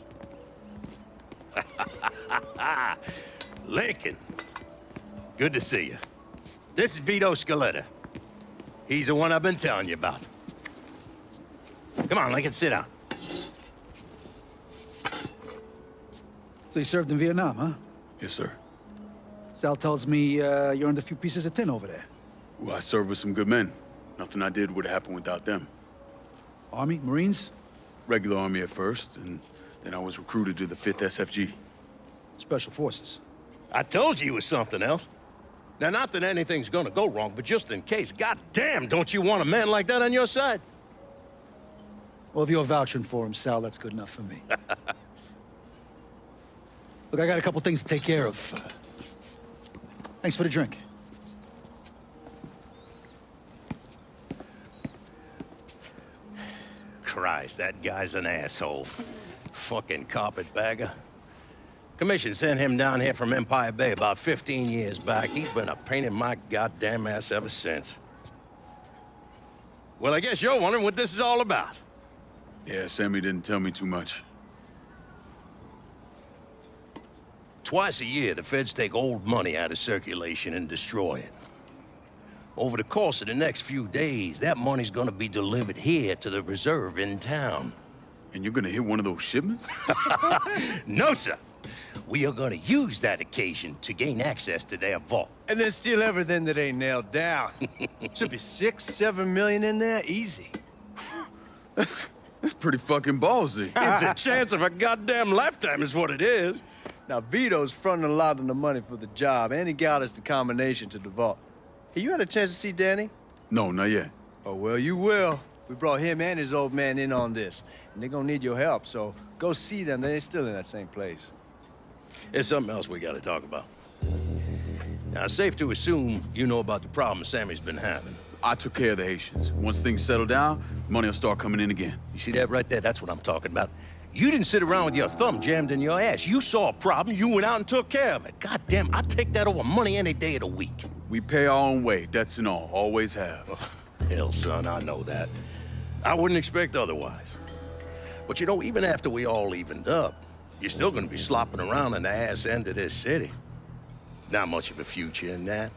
Lincoln, good to see you. This is Vito Scaletta. He's the one I've been telling you about. Come on, Lincoln, sit down. So you served in Vietnam, huh? Yes, sir. Sal tells me you earned a few pieces of tin over there. Well, I served with some good men. Nothing I did would have happened without them. Army? Marines? Regular Army at first, and then I was recruited to the 5th SFG. Special Forces. I told you it was something else. Now, not that anything's gonna go wrong, but just in case, goddamn, don't you want a man like that on your side? Well, if you're vouching for him, Sal, that's good enough for me. Look, I got a couple things to take care of. Thanks for the drink. Christ, that guy's an asshole. Fucking carpetbagger. Commission sent him down here from Empire Bay about 15 years back. He's been a pain in my goddamn ass ever since. Well, I guess you're wondering what this is all about. Yeah, Sammy didn't tell me too much. Twice a year, the feds take old money out of circulation and destroy it. Over the course of the next few days, that money's gonna be delivered here to the reserve in town. And you're gonna hit one of those shipments? No, sir. We are gonna use that occasion to gain access to their vault. And then steal everything that ain't nailed down. Should be 6-7 million in there, easy. That's pretty fucking ballsy. It's a chance of a goddamn lifetime is what it is. Now, Vito's fronting a lot of the money for the job, and he got us the combination to the vault. Hey, you had a chance to see Danny? No, not yet. Oh, well, you will. We brought him and his old man in on this, and they're gonna need your help, so go see them. They're still in that same place. There's something else we gotta talk about. Now, it's safe to assume you know about the problem Sammy's been having. I took care of the Haitians. Once things settle down, money will start coming in again. You see that right there? That's what I'm talking about. You didn't sit around with your thumb jammed in your ass. You saw a problem, you went out and took care of it. Goddamn, I'd take that over money any day of the week. We pay our own way, debts and all. Always have. Oh, hell, son, I know that. I wouldn't expect otherwise. But you know, even after we all evened up, you're still gonna be slopping around in the ass end of this city. Not much of a future in that.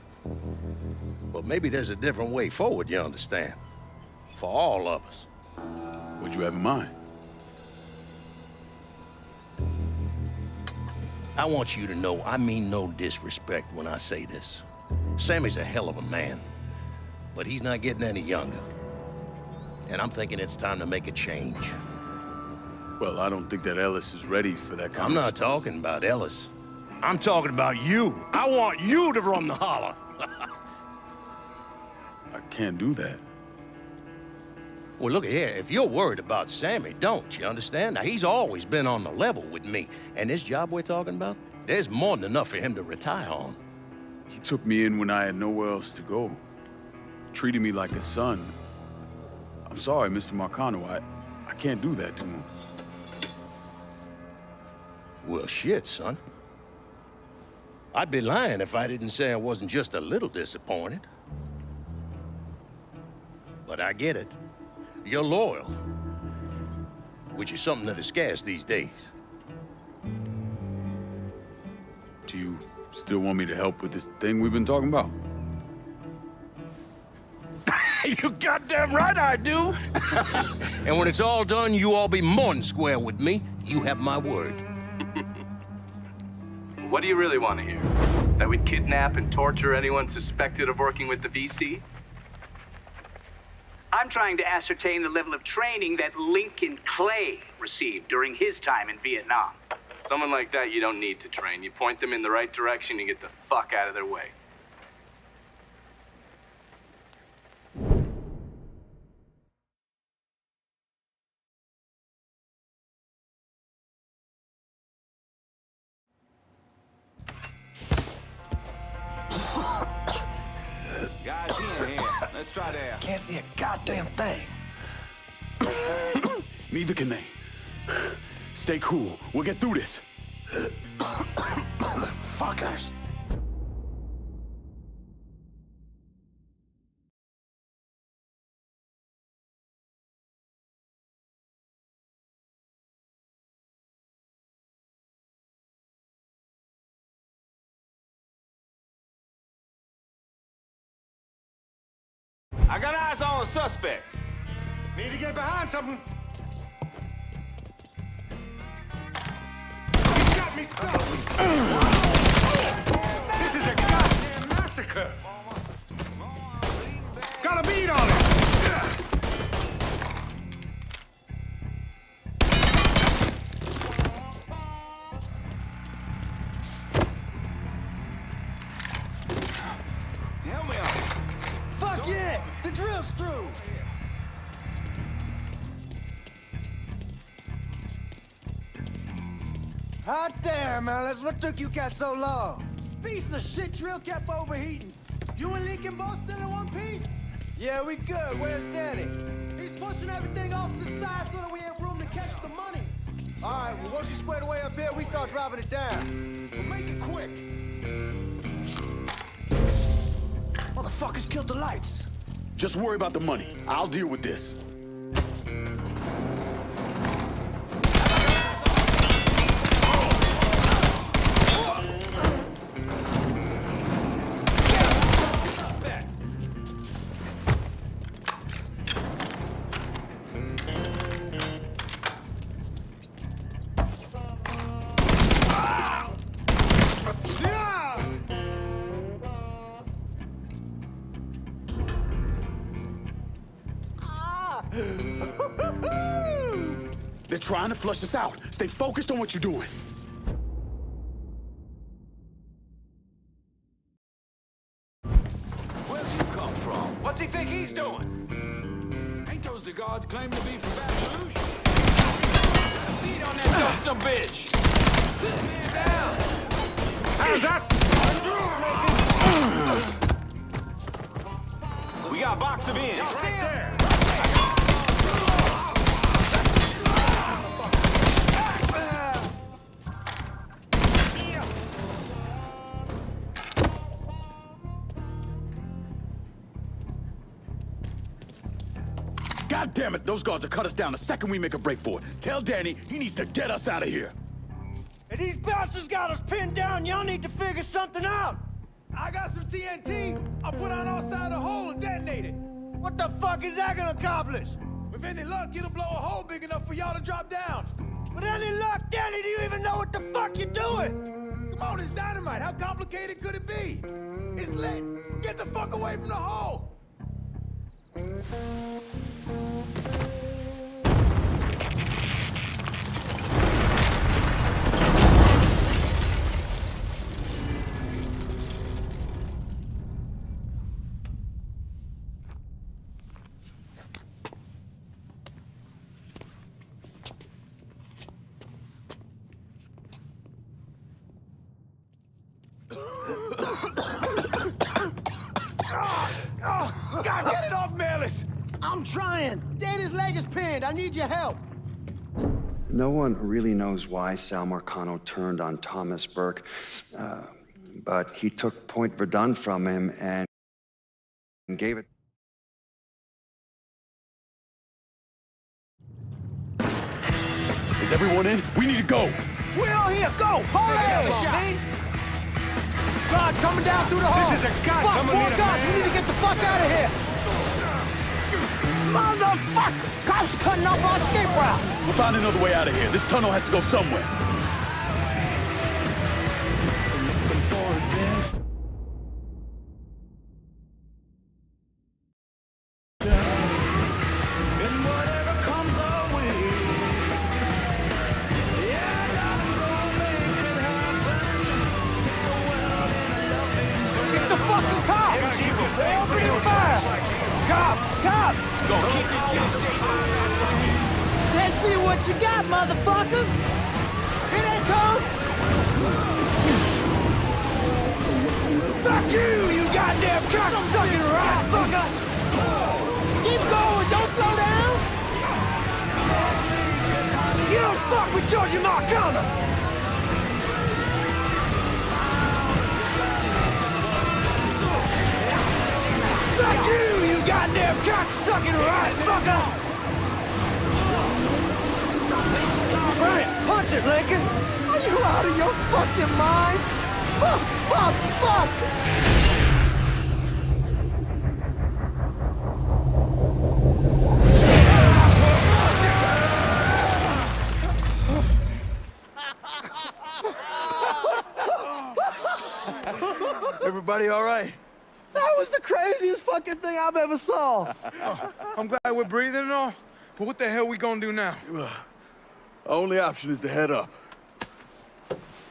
But maybe there's a different way forward, you understand? For all of us. What'd you have in mind? I want you to know I mean no disrespect when I say this. Sammy's a hell of a man, but he's not getting any younger. And I'm thinking it's time to make a change. Well, I don't think that Ellis is ready for that kind I'm not talking about Ellis. I'm talking about you. I want you to run the holler. I can't do that. Well, look here, if you're worried about Sammy, don't, you understand? Now, he's always been on the level with me, and this job we're talking about, there's more than enough for him to retire on. He took me in when I had nowhere else to go. Treated me like a son. I'm sorry, Mr. Marcano, I can't do that to him. Well, shit, son. I'd be lying if I didn't say I wasn't just a little disappointed. But I get it. You're loyal. Which is something that is scarce these days. Do you still want me to help with this thing we've been talking about? You goddamn right I do! And when it's all done, you all be more than square with me. You have my word. What do you really want to hear? That we'd kidnap and torture anyone suspected of working with the VC? I'm trying to ascertain the level of training that Lincoln Clay received during his time in Vietnam. Someone like that you don't need to train. You point them in the right direction and get the fuck out of their way. Guys, he in here. Let's try the air. Can't see a goddamn thing. Neither can they. Stay cool. We'll get through this. Motherfuckers. I got eyes on a suspect. Need to get behind something. He's got me stuck. This is a goddamn massacre. Got a beat on it. Yeah, the drill's through. Hot damn, Alice. What took you guys so long? Piece of shit drill kept overheating. You and Lincoln both still in one piece? Yeah, we good. Where's Danny? He's pushing everything off to the side so that we have room to catch the money. All right, well, once you squared away up here, we start dropping it down. We'll make it quick. Motherfuckers killed the lights. Just worry about the money. I'll deal with this. They're trying to flush us out. Stay focused on what you're doing. Where'd you come from? What's he think he's doing? Ain't those the guards claim to be from Baton Rouge? Lead on that dumb some bitch! Man down! How's that? We got a box of ends. Right there. God damn it, those guards will cut us down the second we make a break for it. Tell Danny he needs to get us out of here. And these bastards got us pinned down. Y'all need to figure something out. I got some TNT. I'll put on outside the hole and detonate it. What the fuck is that gonna accomplish? With any luck, it'll blow a hole big enough for y'all to drop down. With any luck, Danny, do you even know what the fuck you're doing? Come on, it's dynamite. How complicated could it be? It's lit. Get the fuck away from the hole. God, get it off, Melis! I'm trying. Danny's leg is pinned. I need your help. No one really knows why Sal Marcano turned on Thomas Burke, but he took Point Verdun from him and gave it. Is everyone in? We need to go. We're all here. Go! Hold on! Guards coming down through the hole. This is a gun. Fuck, Someone more need a guards. man. We need to get the fuck out of here. Motherfuckers! Cops cutting off our escape route. We'll find another way out of here. This tunnel has to go somewhere. Get the fucking cops! They're opening fire! Cops! Cops! Go keep this shit safe. Let's see what you got, motherfuckers! Here they come! Fuck you, you goddamn cocksucking rat fucker! Keep going, don't slow down! You don't fuck with Georgie Marcano! Fuck you, you goddamn cocksucking rat fucker! Right, punch it, Lincoln! Are you out of your fucking mind? Fuck, fuck, fuck! Everybody all right? That was the craziest fucking thing I've ever saw! I'm glad we're breathing and all, but what the hell we gonna do now? Only option is to head up.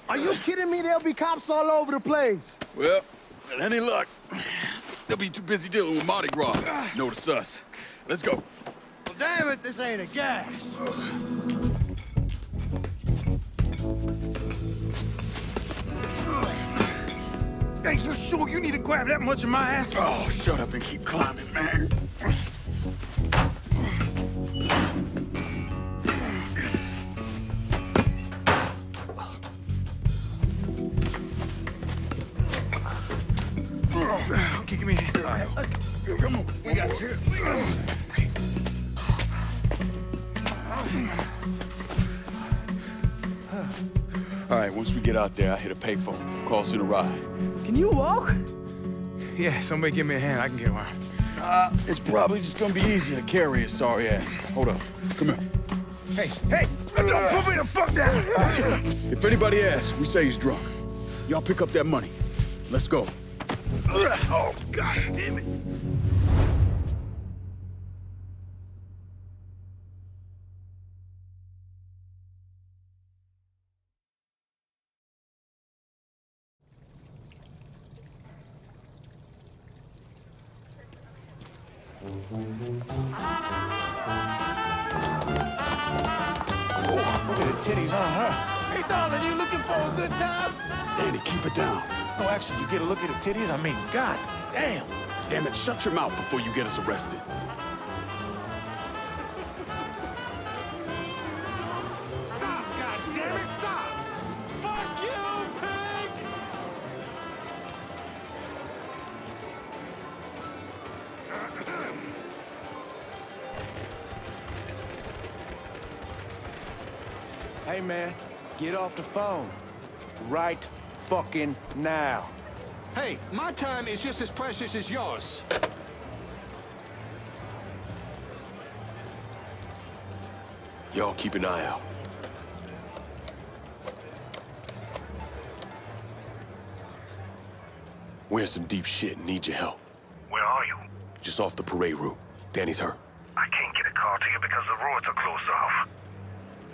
Are you kidding me? There'll be cops all over the place. Well, with any luck, They'll be too busy dealing with Mardi Gras. Notice us. Let's go. Well, damn it, this ain't a gas. Hey, you sure you need to grab that much of my ass? Oh, shut up and keep climbing, man. Okay, give me a hand. All right. Come on, we got you. All right, once we get out there, I hit a payphone. Call us in a ride. Can you walk? Yeah, somebody give me a hand. I can get around. It's probably just gonna be easier to carry his sorry ass. Hold up. Come here. Hey, don't put me the fuck down! If anybody asks, we say he's drunk. Y'all pick up that money. Let's go. Oh, God damn it. Look at the titties on her. Hey, darling, you looking for a good time? Danny, keep it down. No, actually, you get a look at the titties? I mean, god damn. Damn it, shut your mouth before you get us arrested. Stop, goddammit, stop! Fuck you, pig! Hey, man, get off the phone. Right fucking now. Hey, my time is just as precious as yours. Y'all keep an eye out. We're in some deep shit and need your help. Where are you? Just off the parade route. Danny's hurt. I can't get a car to you because the roads are closed off.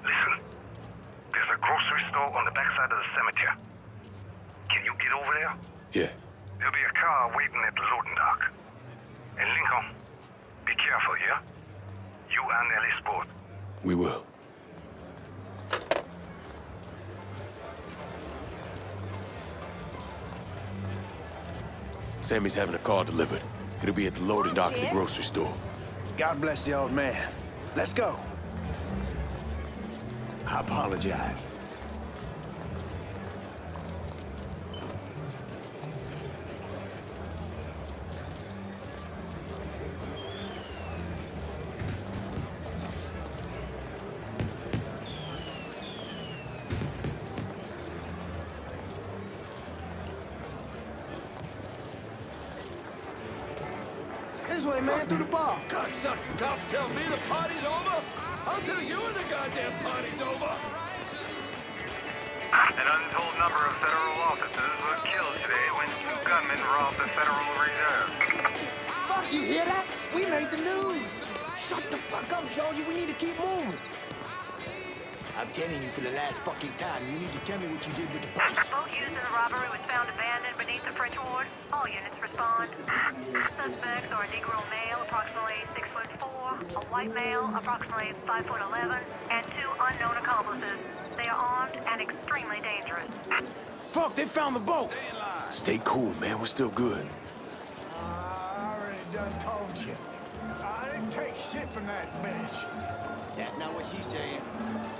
Listen, there's a grocery store on the backside of the cemetery. Can you get over there? Yeah. There'll be a car waiting at the loading dock. And Lincoln, be careful, yeah? You and Ellie Sport. We will. Sammy's having a car delivered. It'll be at the loading dock at the grocery store. God bless the old man. Let's go. I apologize. This way, man, through the bar. Cocksucker, cops tell me the party's over? I'll tell you when the goddamn party's over. An untold number of federal officers were killed today when 2 gunmen robbed the Federal Reserve. Fuck, you hear that? We made the news. Shut the fuck up, Georgie. We need to keep moving. I'm telling you for the last fucking time, you need to tell me what you did with the purse. A boat used in the robbery was found abandoned beneath the French Ward. All units respond. Suspects are a Negro male, approximately 6'4", a white male, approximately 5'11", and 2 unknown accomplices. They are armed and extremely dangerous. Fuck, they found the boat. Stay cool, man. We're still good. I already done told you. I didn't take shit from that bitch. That's not what she's saying.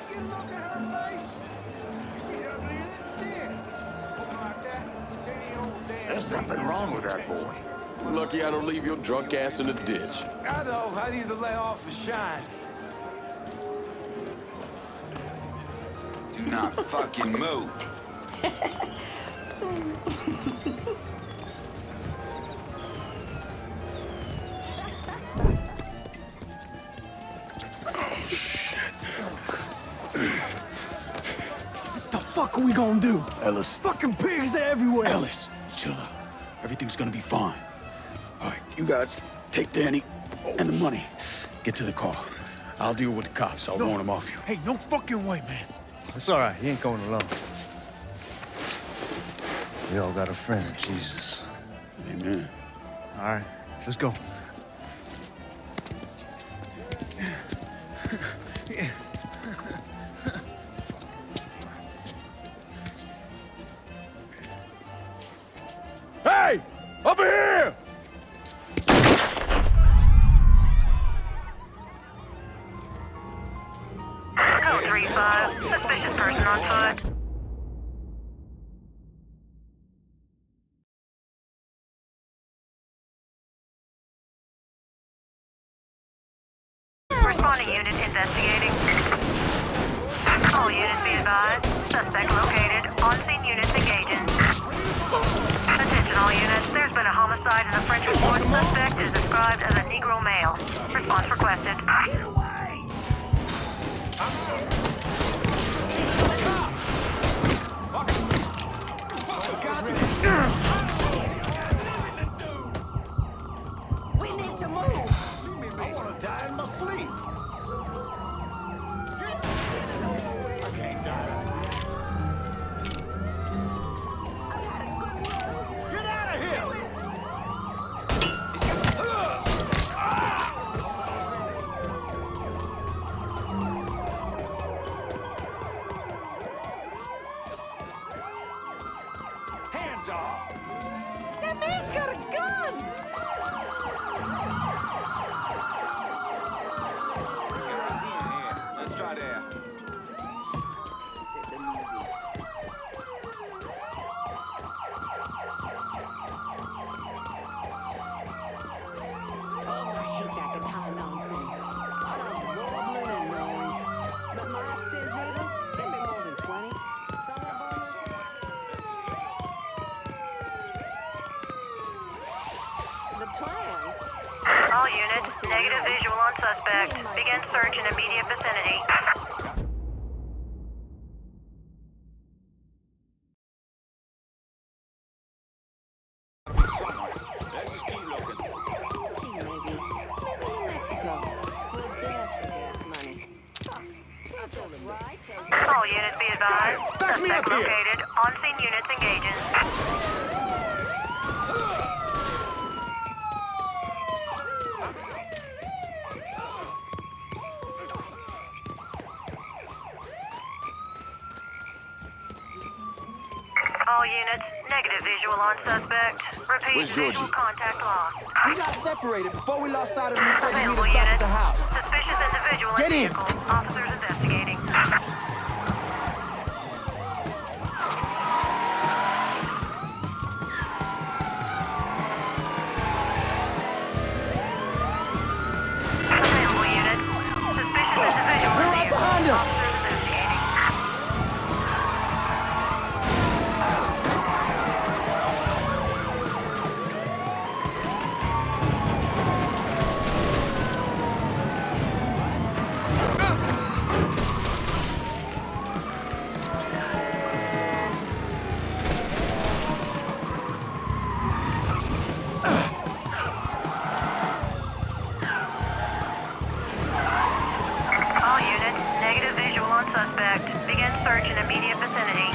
Get a look at her face. She's uglier than sin. Looking like that, it's any old damn. There's something wrong with that boy. Lucky I don't leave your drunk ass in a ditch. I know. I need to let off the shine. Do not fucking move. What the fuck are we gonna do? Ellis. Fucking pigs are everywhere. Ellis, chill out. Everything's gonna be fine. All right, you guys take Danny and the money. Get to the car. I'll deal with the cops. I'll warn them off you. Hey, no fucking way, man. It's all right. He ain't going alone. We all got a friend, Jesus. Amen. All right, let's go. Hey! Over here! Code 3-5. Suspicious person on foot. Responding unit investigating. All units be advised. Suspect located. On-scene units engaging. Attention all units. There's been a homicide in the French Ward. Suspect is described as a Negro male. Response requested. We need to move. I want to die in my sleep. I can't die. Get out of here! Hands off! That man's got a gun! Let's try that. Oh, I hate that guitar nonsense. Rumbling and noise. But my upstairs neighbor, can't be more than 20. The plan. All units, negative visual on suspect. Begin search in immediate vicinity. All units be advised. Back me up Suspect here. located. On-scene units engaging. All units, negative visual on suspect. Repeat, Where's Georgie? visual contact lost. We got separated before we lost sight of him. He said he'd meet Available us back at units. the house. Suspicious individual Get in. vehicle. Officers investigating. Available units. Suspicious individual They're right behind us. Officers investigating. All units, negative visual on suspect. Begin search in immediate vicinity.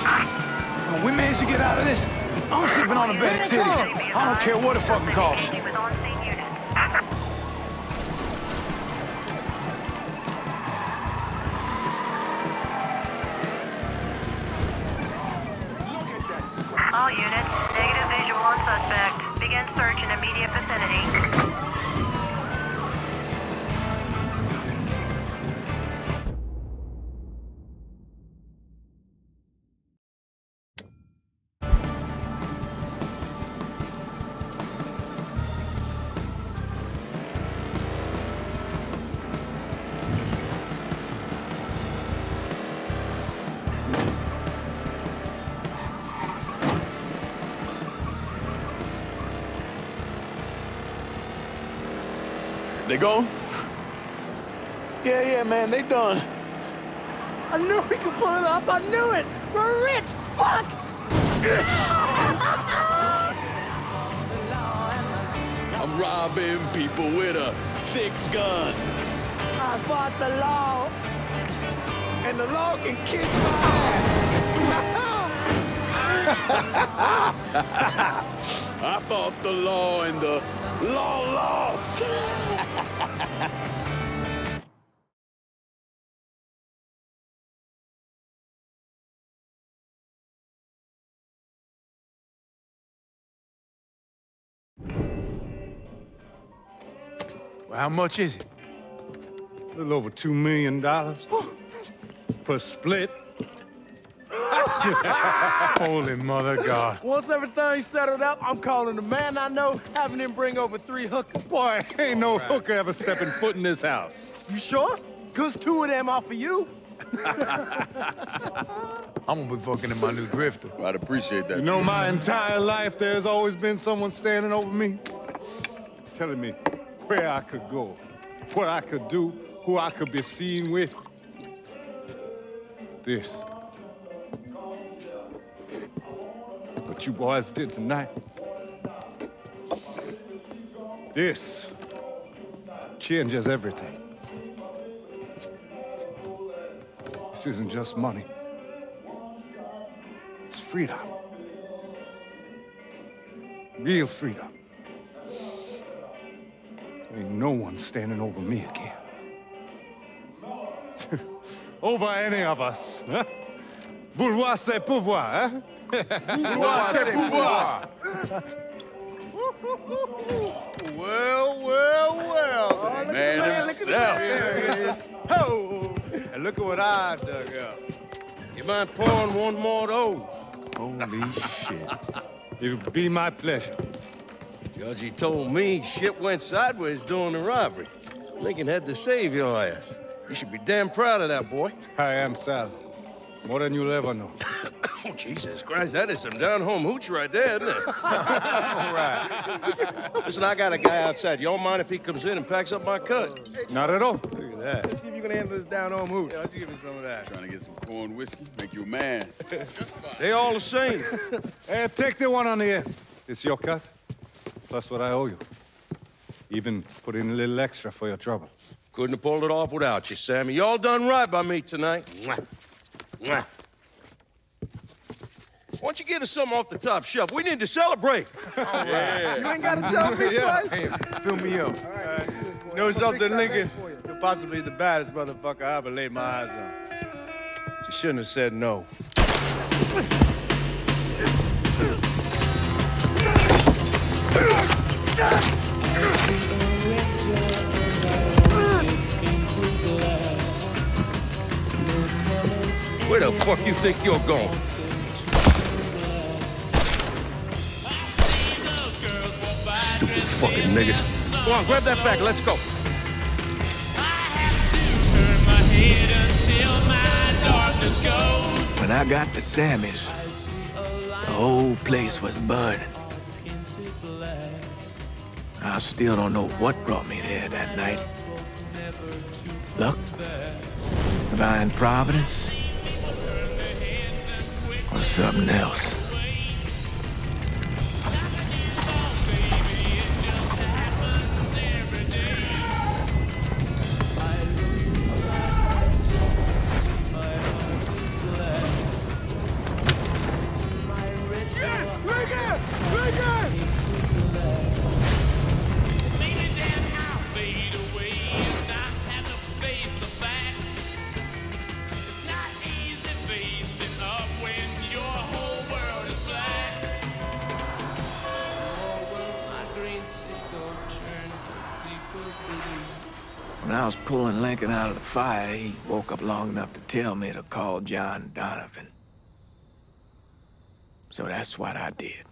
Oh, we managed to get out of this. I'm sleeping on a bed of titties. I don't care what it fucking costs. Engaging with on-scene units. All units, negative visual on suspect. Begin search in immediate vicinity. They go? Yeah, man, they done. I knew we could pull it off. I knew it. We're rich. Fuck. I'm robbing people with a 6-gun. I fought the law, and the law can kick my ass. I thought the law and the law lost. Well, how much is it? A little over $2 million. Per split. Holy mother God. Once everything's settled up, I'm calling the man I know, having him bring over 3 hookers. Boy, ain't no hooker ever stepping foot in this house. You sure? 'Cause 2 of them are for you. I'm gonna be fucking in my new drifter. I'd appreciate that. You know, my entire life, there's always been someone standing over me, telling me where I could go, what I could do, who I could be seen with. This. What you boys did tonight. This changes everything. This isn't just money. It's freedom. Real freedom. Ain't no one standing over me again. Over any of us, huh? Vouloir c'est pouvoir, hein? Vouloir c'est pouvoir. Well. Man himself. There it is. Oh, and look at what I dug up. You mind pouring one more of those? Holy shit. It'll be my pleasure. Judge, he told me shit went sideways during the robbery. Lincoln had to save your ass. You should be damn proud of that, boy. I am, Sal. More than you'll ever know. Oh, Jesus Christ, that is some down-home hooch right there, isn't it? All right. Listen, I got a guy outside. You don't mind if he comes in and packs up my cut? Not at all. Look at that. Let's see if you can handle this down-home hoot. Why don't you give me some of that? Trying to get some corn whiskey, make you a man. They all the same. Hey, take the one on the end. It's your cut, plus what I owe you. Even put in a little extra for your trouble. Couldn't have pulled it off without you, Sammy. You all done right by me tonight. Mwah. Mwah. Why don't you get us something off the top shelf? We need to celebrate. Yeah. You ain't gotta tell me twice. Hey, fill me up. All right. Know something, Lincoln? You're possibly the baddest motherfucker I ever laid my eyes on. You shouldn't have said no. Where the fuck you think you're going? Stupid fucking niggas. Come on, grab that bag. Let's go. When I got to Sammy's, the whole place was burning. I still don't know what brought me there that night. Luck? Divine providence? Or something else? When I was pulling Lincoln out of the fire, he woke up long enough to tell me to call John Donovan. So that's what I did.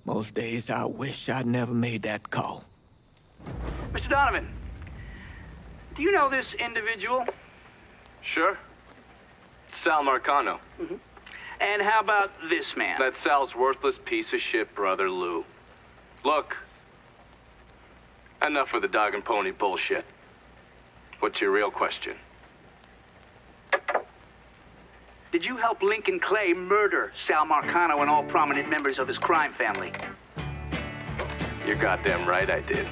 Most days I wish I'd never made that call. Mr. Donovan, do you know this individual? Sure. Sal Marcano. Mm-hmm. And how about this man? That's Sal's worthless piece of shit brother, Lou. Look, enough with the dog and pony bullshit. What's your real question? Did you help Lincoln Clay murder Sal Marcano and all prominent members of his crime family? You're goddamn right I did.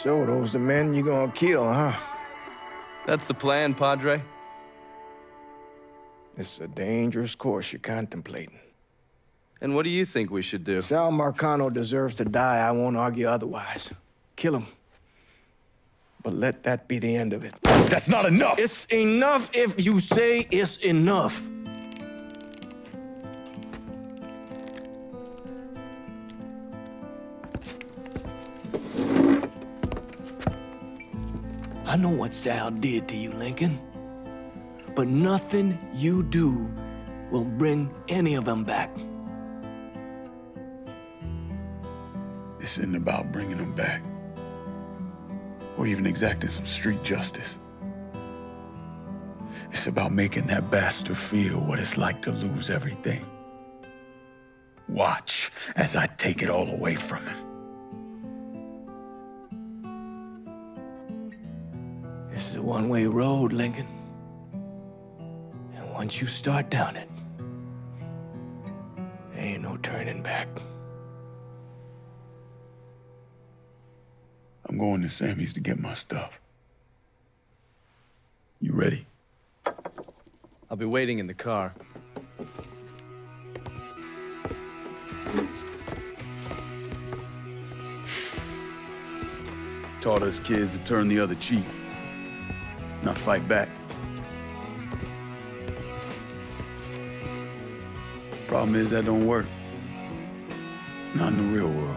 So those the men you gonna kill, huh? That's the plan, Padre. It's a dangerous course you're contemplating. And what do you think we should do? Sal Marcano deserves to die. I won't argue otherwise. Kill him. But let that be the end of it. That's not enough! It's enough if you say it's enough. I know what Sal did to you, Lincoln. But nothing you do will bring any of them back. This isn't about bringing them back, or even exacting some street justice. It's about making that bastard feel what it's like to lose everything. Watch as I take it all away from him. This is a one-way road, Lincoln. And once you start down it, there ain't no turning back. I'm going to Sammy's to get my stuff. You ready? I'll be waiting in the car. Taught us kids to turn the other cheek, not fight back. Problem is that don't work. Not in the real world.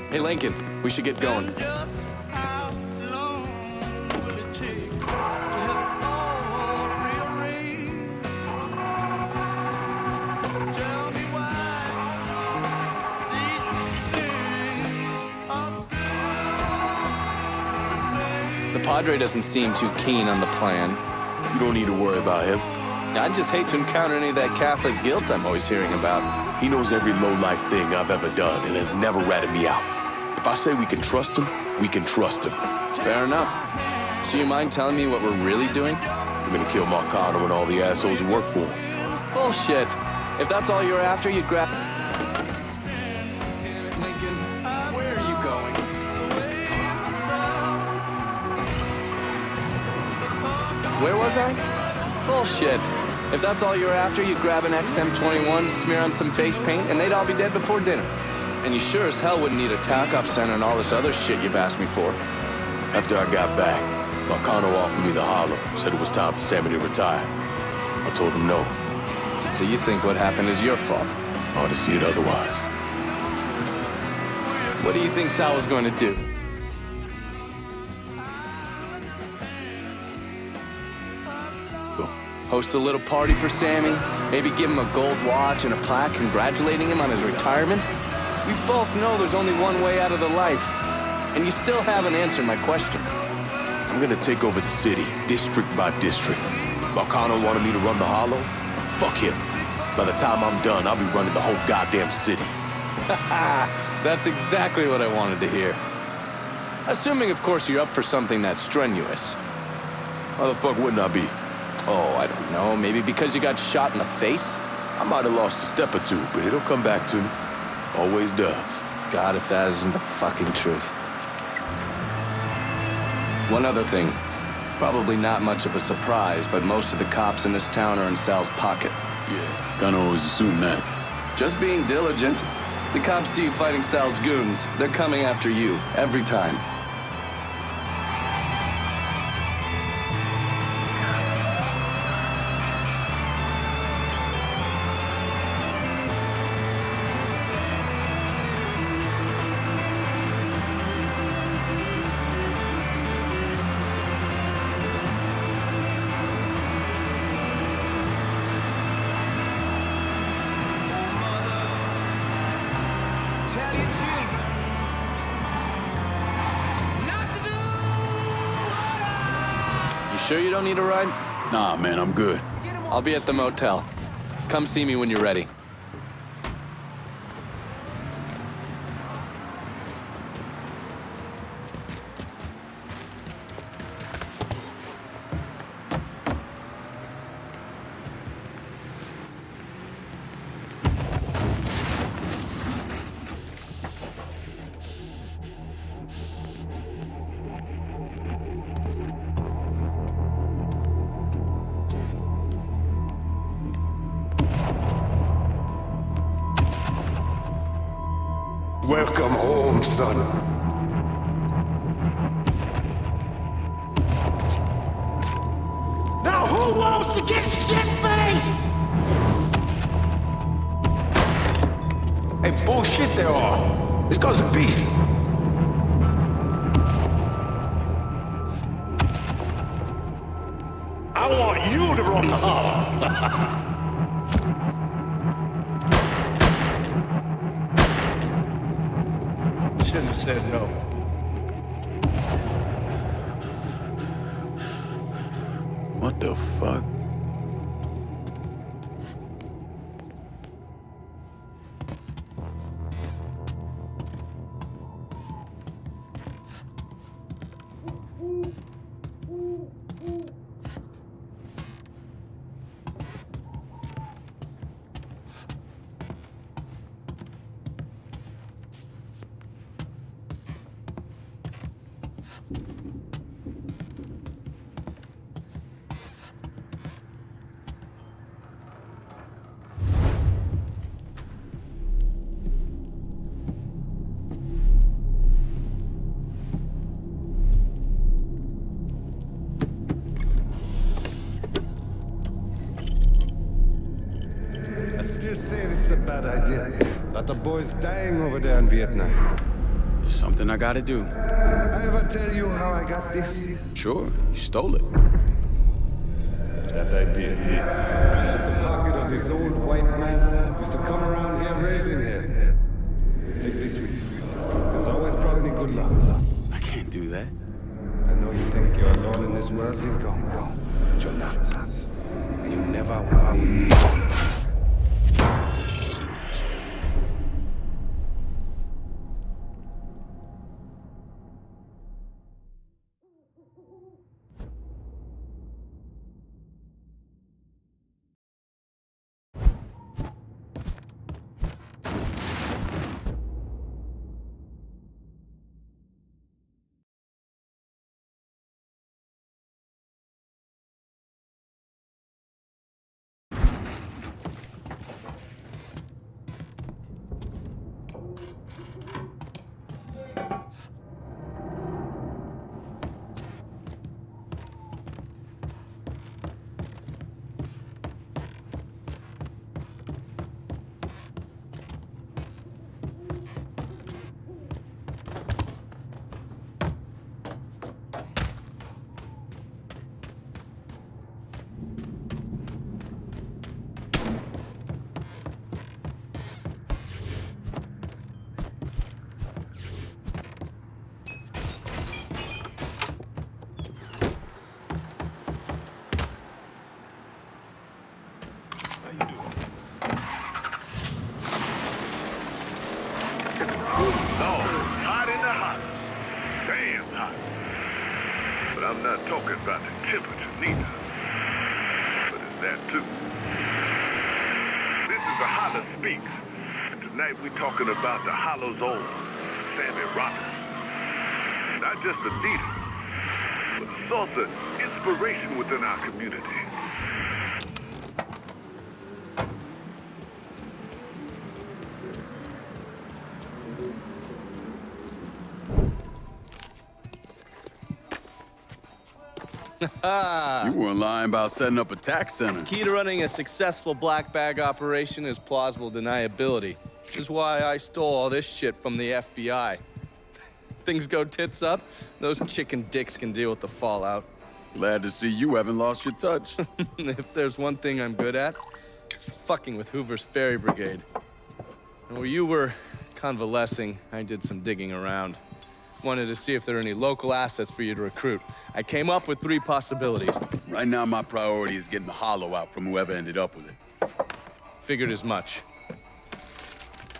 Hey, Lincoln, we should get going. The Padre doesn't seem too keen on the plan. You don't need to worry about him. I'd just hate to encounter any of that Catholic guilt I'm always hearing about. He knows every low-life thing I've ever done and has never ratted me out. If I say we can trust him, we can trust him. Fair enough. So you mind telling me what we're really doing? We're gonna kill Marcano and all the assholes who work for him. Bullshit. If that's all you're after, you'd grab... Lincoln, where are you going? Where was I? Bullshit. If that's all you're after, you'd grab an XM21, smear on some face paint, and they'd all be dead before dinner. And you sure as hell wouldn't need a TAC-op center and all this other shit you've asked me for. After I got back, Marcano offered me the hollow, said it was time for Sammy to retire. I told him no. So you think what happened is your fault? Hard to see it otherwise. What do you think Sal was going to do? Host a little party for Sammy? Maybe give him a gold watch and a plaque congratulating him on his retirement? We both know there's only one way out of the life. And you still haven't answered my question. I'm gonna take over the city, district by district. Marcano wanted me to run the hollow? Fuck him. By the time I'm done, I'll be running the whole goddamn city. That's exactly what I wanted to hear. Assuming, of course, you're up for something that's strenuous. How the fuck wouldn't I be? Oh, I don't know. Maybe because you got shot in the face? I might have lost a step or two, but it'll come back to me. Always does. God, if that isn't the fucking truth. One other thing. Probably not much of a surprise, but most of the cops in this town are in Sal's pocket. Yeah, kinda always assume that. Just being diligent. The cops see you fighting Sal's goons. They're coming after you, every time. sure you don't need a ride? Nah, man, I'm good. I'll be at the motel. Come see me when you're ready. Welcome home, son. Now who wants to get shit-faced? Hey, bullshit they are. This guy's a beast. I want you to run the holler. Shouldn't have said no. What the fuck? I still say this is a bad idea. But the boys dying over there in Vietnam. It's something I gotta do. I ever tell you how I got this? Sure, you stole it. That I did. At the pocket of this old white man used to come around here raising hell. Take this with you. There's always brought me good luck. I can't do that. I know you think you're alone in this world, Lincoln. But you're not. You never will be. I'm not talking about the temperature neither. But it's that too. This is the Holler Speaks. And tonight we're talking about the Holler's own Sammy Roberts. Not just a leader, but a source of inspiration within our community. You weren't lying about setting up a tax center. Key to running a successful black bag operation is plausible deniability, which is why I stole all this shit from the FBI. Things go tits up, those chicken dicks can deal with the fallout. Glad to see you haven't lost your touch. If there's one thing I'm good at, it's fucking with Hoover's Ferry Brigade. And while you were convalescing, I did some digging around. Wanted to see if there are any local assets for you to recruit. I came up with 3 possibilities. Right now, my priority is getting the hollow out from whoever ended up with it. Figured as much.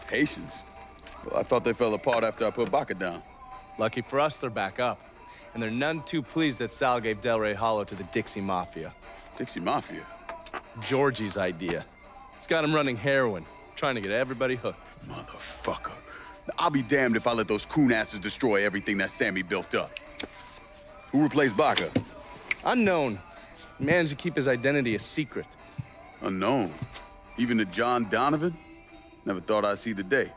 Haitians? Well, I thought they fell apart after I put Baca down. Lucky for us, they're back up. And they're none too pleased that Sal gave Delray Hollow to the Dixie Mafia. Dixie Mafia? Georgie's idea. He's got him running heroin, trying to get everybody hooked. Motherfucker. I'll be damned if I let those coon asses destroy everything that Sammy built up. Who replaced Baca? Unknown. He managed to keep his identity a secret. Unknown? Even to John Donovan? Never thought I'd see the day.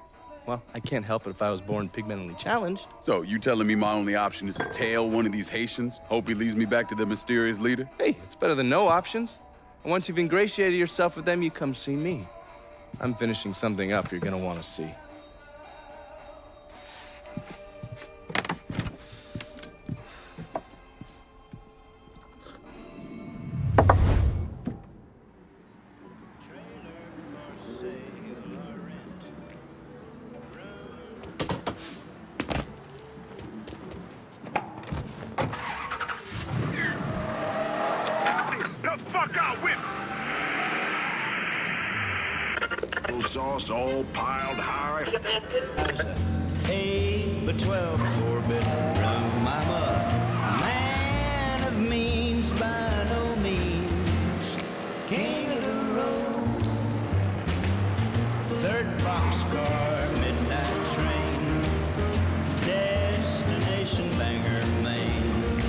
Well, I can't help it if I was born pigmentally challenged. So, you telling me my only option is to tail one of these Haitians? Hope he leads me back to the mysterious leader? Hey, it's better than no options. And once you've ingratiated yourself with them, you come see me. I'm finishing something up you're gonna want to see. Sauce all piled high. 8 by 12 4-bedroom. I'm a man of means by no means. King of the road. 3rd boxcar, midnight train. Destination Bangor, Maine.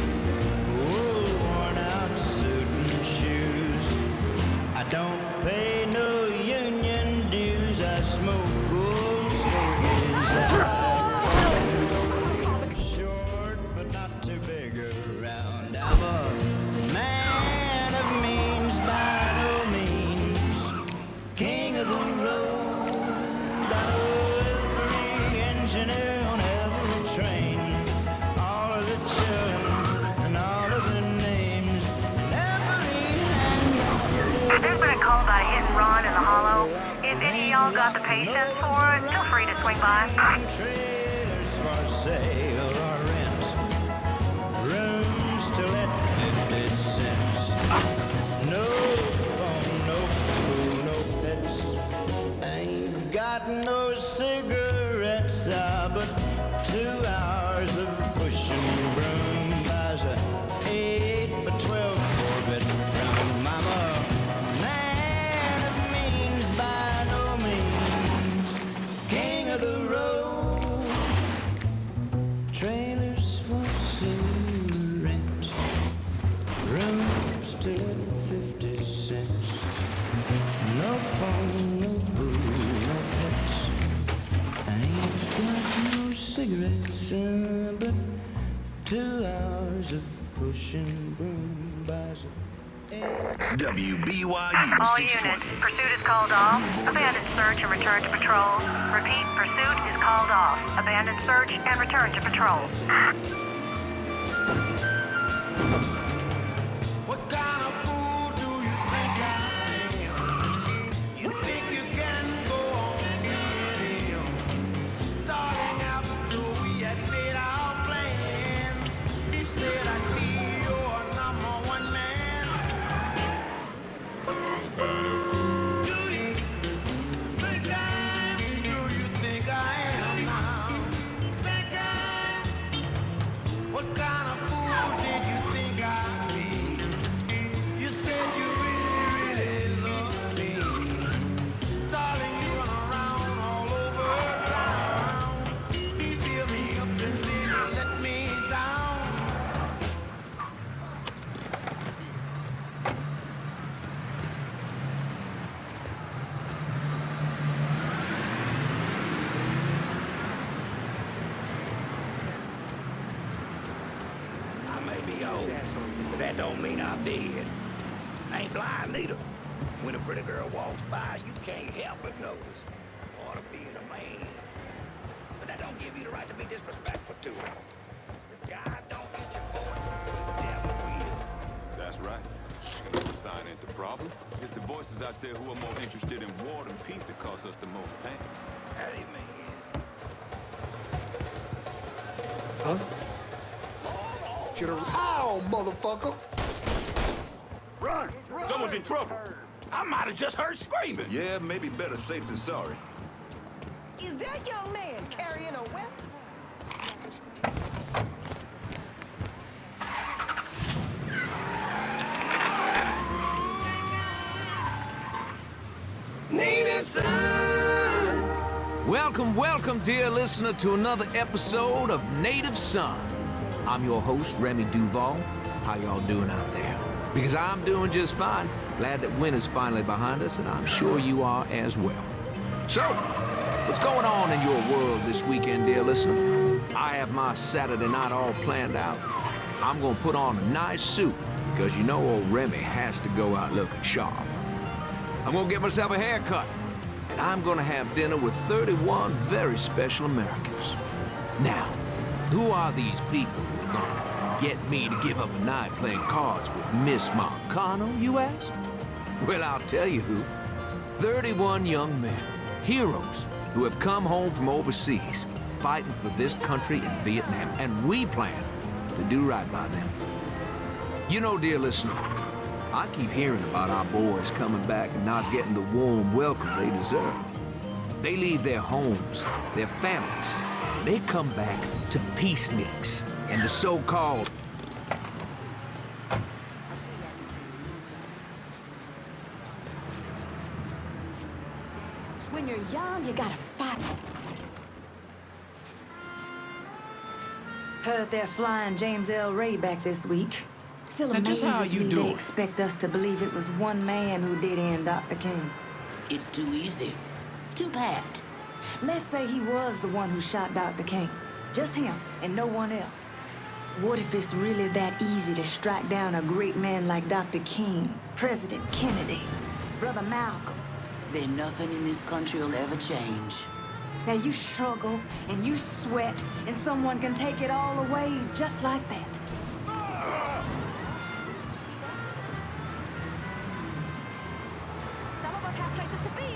Worn out suit and shoes. I don't pay no union dues. I smoke gold stogies. Short but not too big around. I'm a man of means by no means. King of the road. I know every engineer on every train. All of the children and all of their names. There's been a call about a hit and run in the Hollow. If any of y'all got the patience for it, feel free to swing by. Trailers for sale or rent. Rooms to let 50 cents. No phone, no food, no pets. Ain't got no cigarettes, but 2 hours of pushing broom buys a 8 by 12 4-bedroom. I'm a man of means by no means. King of the road. Trailers for sale, rent. Rooms to 50 cents. No phone, no booze, no pets. I ain't got no cigarettes, but 2 hours of pushing broom buys a WBYU All 620. units, pursuit is called off. Abandon search and return to patrol. Repeat, pursuit is called off. Abandon search and return to patrol. What kind of fool do you think I am? You think you can go on seeing him? Starting after we had made our plans. He said I'd be your #1 man. What kind of fool did you think I'd be? You said you really, really love me. Darling, you run around all over town. You fill me up and then you let me down. I may be old, but that don't mean I'm dead. I ain't blind neither. When a pretty girl walks by, you can't help but notice. Ought to be a man. But that don't give you the right to be disrespectful to her. If God don't get your boy, the devil will. That's right. The sign ain't the problem. It's the voices out there who are more interested in war than peace that cause us the most pain. Amen. Huh? Ow, motherfucker! Run! Someone's in trouble. I might have just heard screaming. Yeah, maybe better safe than sorry. Is that young man carrying a weapon? Native Son! Welcome, welcome, dear listener, to another episode of Native Son. I'm your host, Remy Duval. How y'all doing out there? Because I'm doing just fine. Glad that winter's finally behind us, and I'm sure you are as well. So, what's going on in your world this weekend, dear listener? I have my Saturday night all planned out. I'm gonna put on a nice suit, because you know old Remy has to go out looking sharp. I'm gonna get myself a haircut, and I'm gonna have dinner with 31 very special Americans. Now, who are these people who are gonna get me to give up a night playing cards with Miss Marcano, you ask? Well, I'll tell you who. 31 young men, heroes, who have come home from overseas, fighting for this country in Vietnam, and we plan to do right by them. You know, dear listener, I keep hearing about our boys coming back and not getting the warm welcome they deserve. They leave their homes, their families, and they come back to peaceniks and the so-called... When you're young, you gotta fight. Heard they're flying James L. Ray back this week. Still Now, just how amazes you me doing? they expect us to believe it was one man who did end Dr. King. It's too easy. Too bad. Let's say he was the one who shot Dr. King. Just him and no one else. What if it's really that easy to strike down a great man like Dr. King, President Kennedy, Brother Malcolm? Then nothing in this country will ever change. Now you struggle and you sweat and someone can take it all away just like that. Some of us have places to be.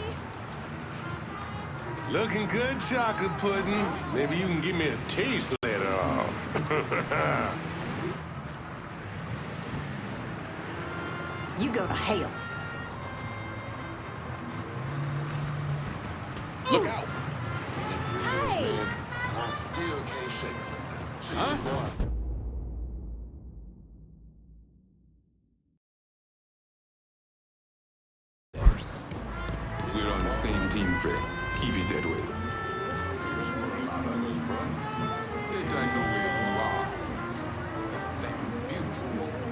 Looking good, chocolate pudding. Maybe you can give me a taste later on. You go to hell. Look out! Hey! And I still can't shake it. Huh? We're on the same team, Fred. Keep it that way. Ain't I know where you are? That beautiful woman.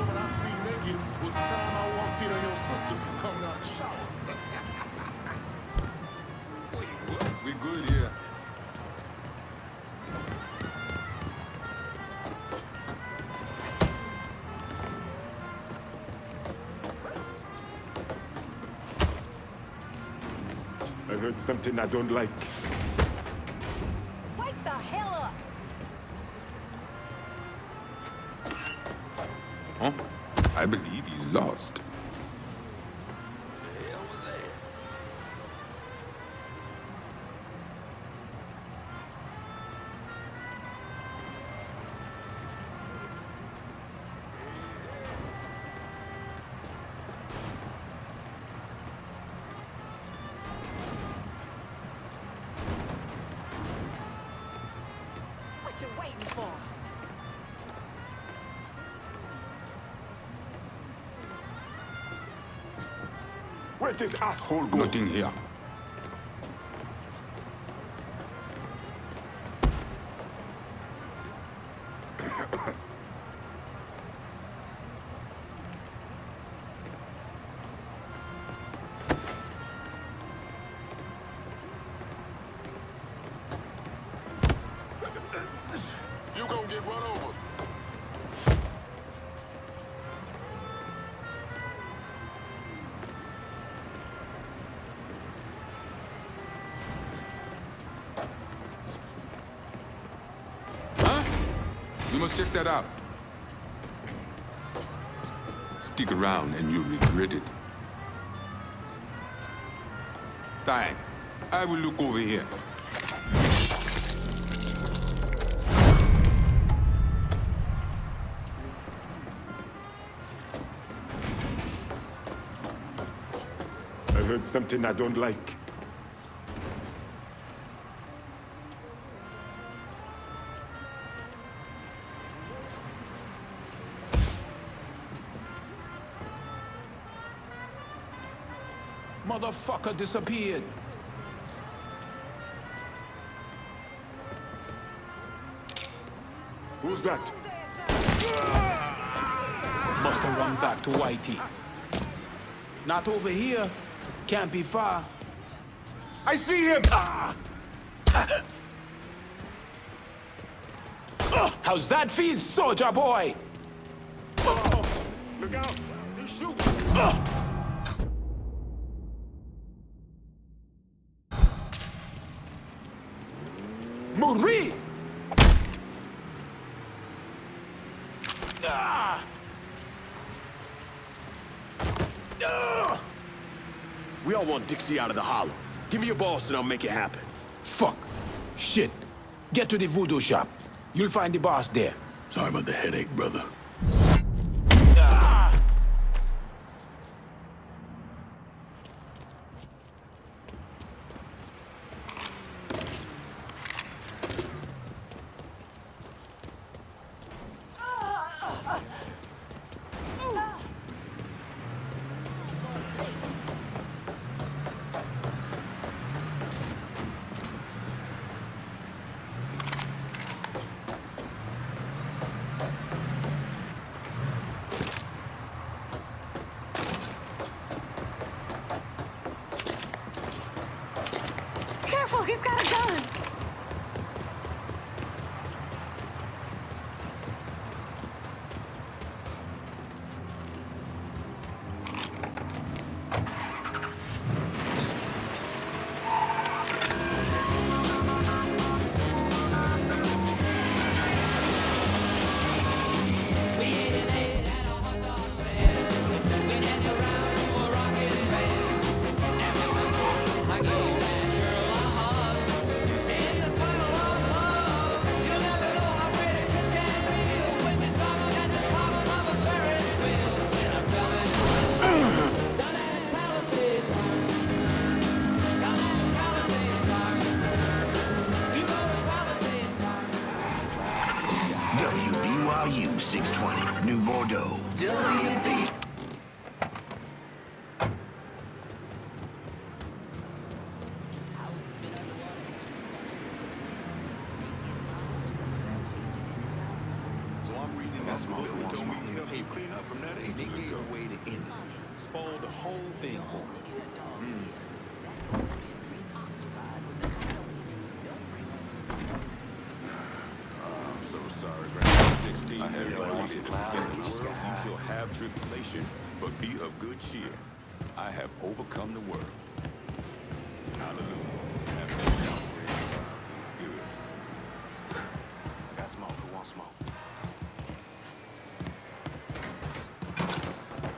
When I see naked was the time I walked in on your sister coming out the shower. Wait, what? We good here. I heard something I don't like. Wake the hell up! Huh? I believe he's lost. What you waiting for? Where'd this asshole go? Nothing here. You gonna get run over. Huh? You must check that out. Stick around and you'll regret it. Fine. I will look over here. heard something I don't like. Motherfucker disappeared. Who's that? Must have run back to Whitey. Not over here. Can't be far. I see him! How's that feel, soldier boy? Look out! He's shooting! Marie! We all want Dixie out of the hollow. Give me your boss and I'll make it happen. Fuck. Shit. Get to the voodoo shop. You'll find the boss there. Sorry about the headache, brother. Careful, he's got a gun! WBYU 620, New Bordeaux. WB. So I'm reading this book and told me to help you clean up from that age. They gave a way to end it. Spoiled the whole thing for me. I'm so sorry, Grandpa. 16 I had no idea. In the world you shall have tribulation, but be of good cheer. I have overcome the world. Hallelujah. Have no doubt, friend. Good. Got smoke. Who wants smoke?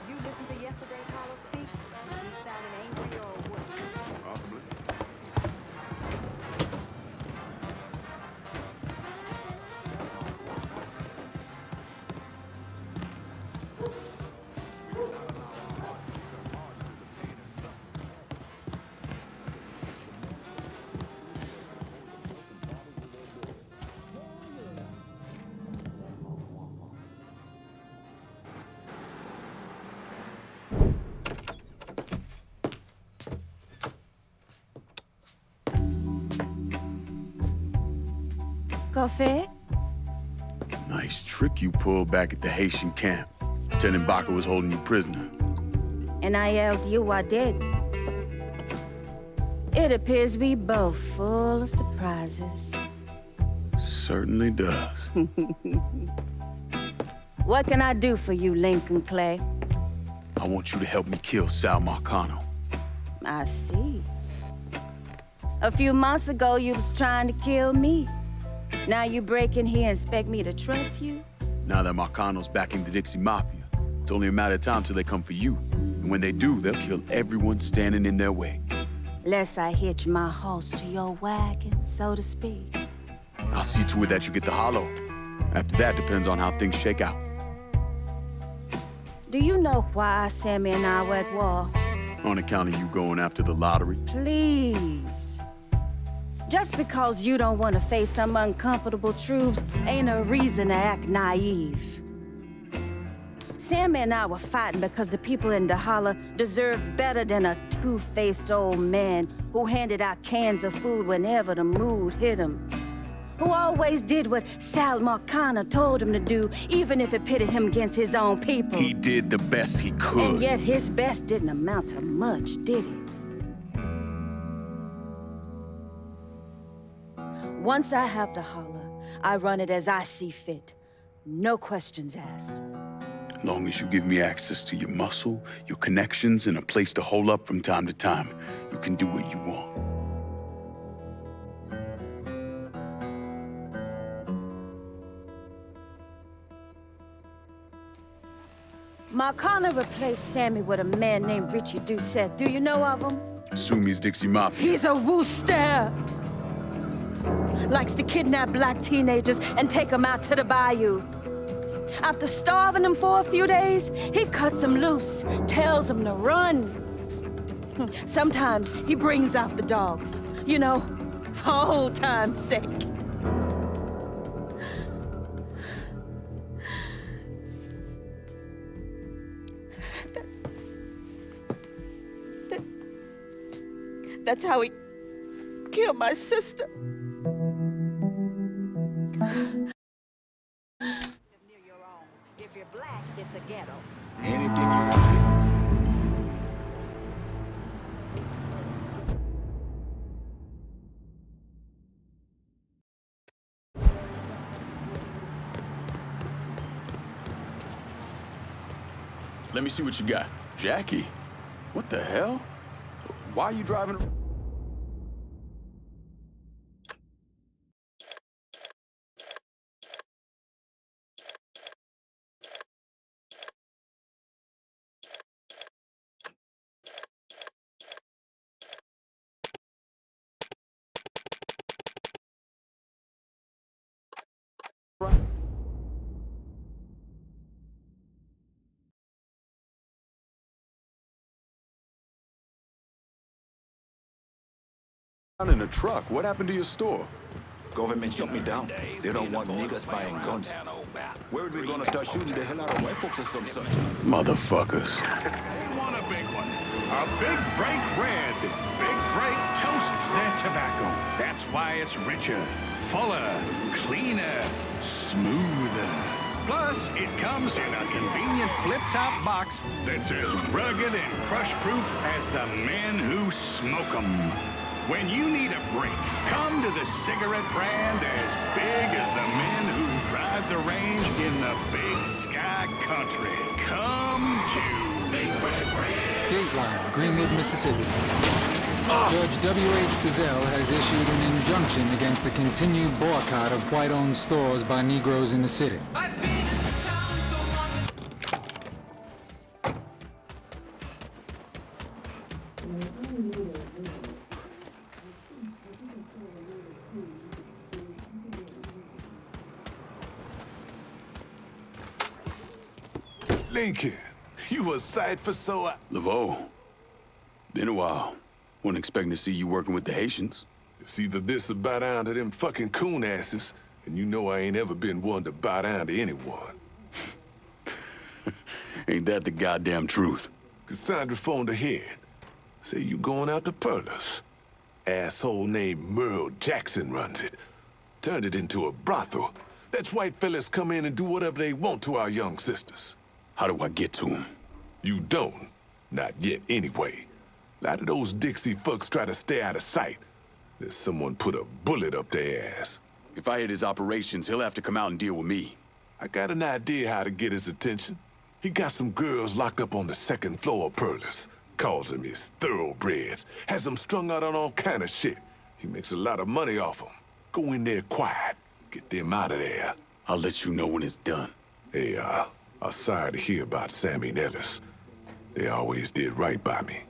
You listened to yesterday, Carlos speak? He sounding angry or what? Possibly. Coffee? Nice trick you pulled back at the Haitian camp. Lieutenant Baca was holding you prisoner. And I yelled you I did. It appears we both full of surprises. Certainly does. What can I do for you, Lincoln Clay? I want you to help me kill Sal Marcano. I see. A few months ago, you was trying to kill me. Now you break in here and expect me to trust you? Now that Marcano's backing the Dixie Mafia, it's only a matter of time till they come for you. And when they do, they'll kill everyone standing in their way. Lest I hitch my horse to your wagon, so to speak. I'll see to it that you get the hollow. After that depends on how things shake out. Do you know why Sammy and I were at war? On account of you going after the lottery? Please. Just because you don't want to face some uncomfortable truths ain't a reason to act naive. Sammy and I were fighting because the people in the holler deserve better than a two-faced old man who handed out cans of food whenever the mood hit him. Who always did what Sal Marcana told him to do, even if it pitted him against his own people. He did the best he could. And yet his best didn't amount to much, did it? Once I have the holler, I run it as I see fit. No questions asked. As long as you give me access to your muscle, your connections, and a place to hole up from time to time, you can do what you want. Marcana replaced Sammy with a man named Richie Doucette. Do you know of him? Assume he's Dixie Mafia. He's a wooster! Likes to kidnap black teenagers and take them out to the bayou. After starving them for a few days, he cuts them loose, tells them to run. Sometimes he brings out the dogs, you know, for old time's sake. That's how he killed my sister. If you're black, it's a ghetto. Anything you want. Let me see what you got. Jackie? What the hell? Why are you driving? In a truck. What happened to your store? Government shut me down. They don't want niggas buying guns. Where are we gonna start shooting the hell out of white folks or some such? Motherfuckers. They want a big one. A Big Break Red. Big Break toasts their tobacco. That's why it's richer, fuller, cleaner, smoother. Plus, it comes in a convenient flip-top box that's as rugged and crush-proof as the men who smoke 'em. When you need a break, come to the cigarette brand as big as the men who drive the range in the Big Sky Country. Come to Big Red Brand. Dateline, Greenwood, Mississippi. Judge W.H. Bazell has issued an injunction against the continued boycott of white-owned stores by Negroes in the city. Lincoln, you a sight for sore eyes. Laveau, been a while. Wasn't expecting to see you working with the Haitians. It's either this or bow down to them fucking coon asses, and you know I ain't ever been one to bow down to anyone. Ain't that the goddamn truth? Cassandra phoned ahead. Say you going out to Perlas. Asshole named Merle Jackson runs it. Turned it into a brothel. Lets white fellas come in and do whatever they want to our young sisters. How do I get to him? You don't. Not yet, anyway. A lot of those Dixie fucks try to stay out of sight. There's someone put a bullet up their ass. If I hit his operations, he'll have to come out and deal with me. I got an idea how to get his attention. He got some girls locked up on the second floor of Perlas. Calls them his thoroughbreds. Has them strung out on all kind of shit. He makes a lot of money off them. Go in there quiet. Get them out of there. I'll let you know when it's done. Hey, I'm sorry to hear about Sammy and Ellis. They always did right by me.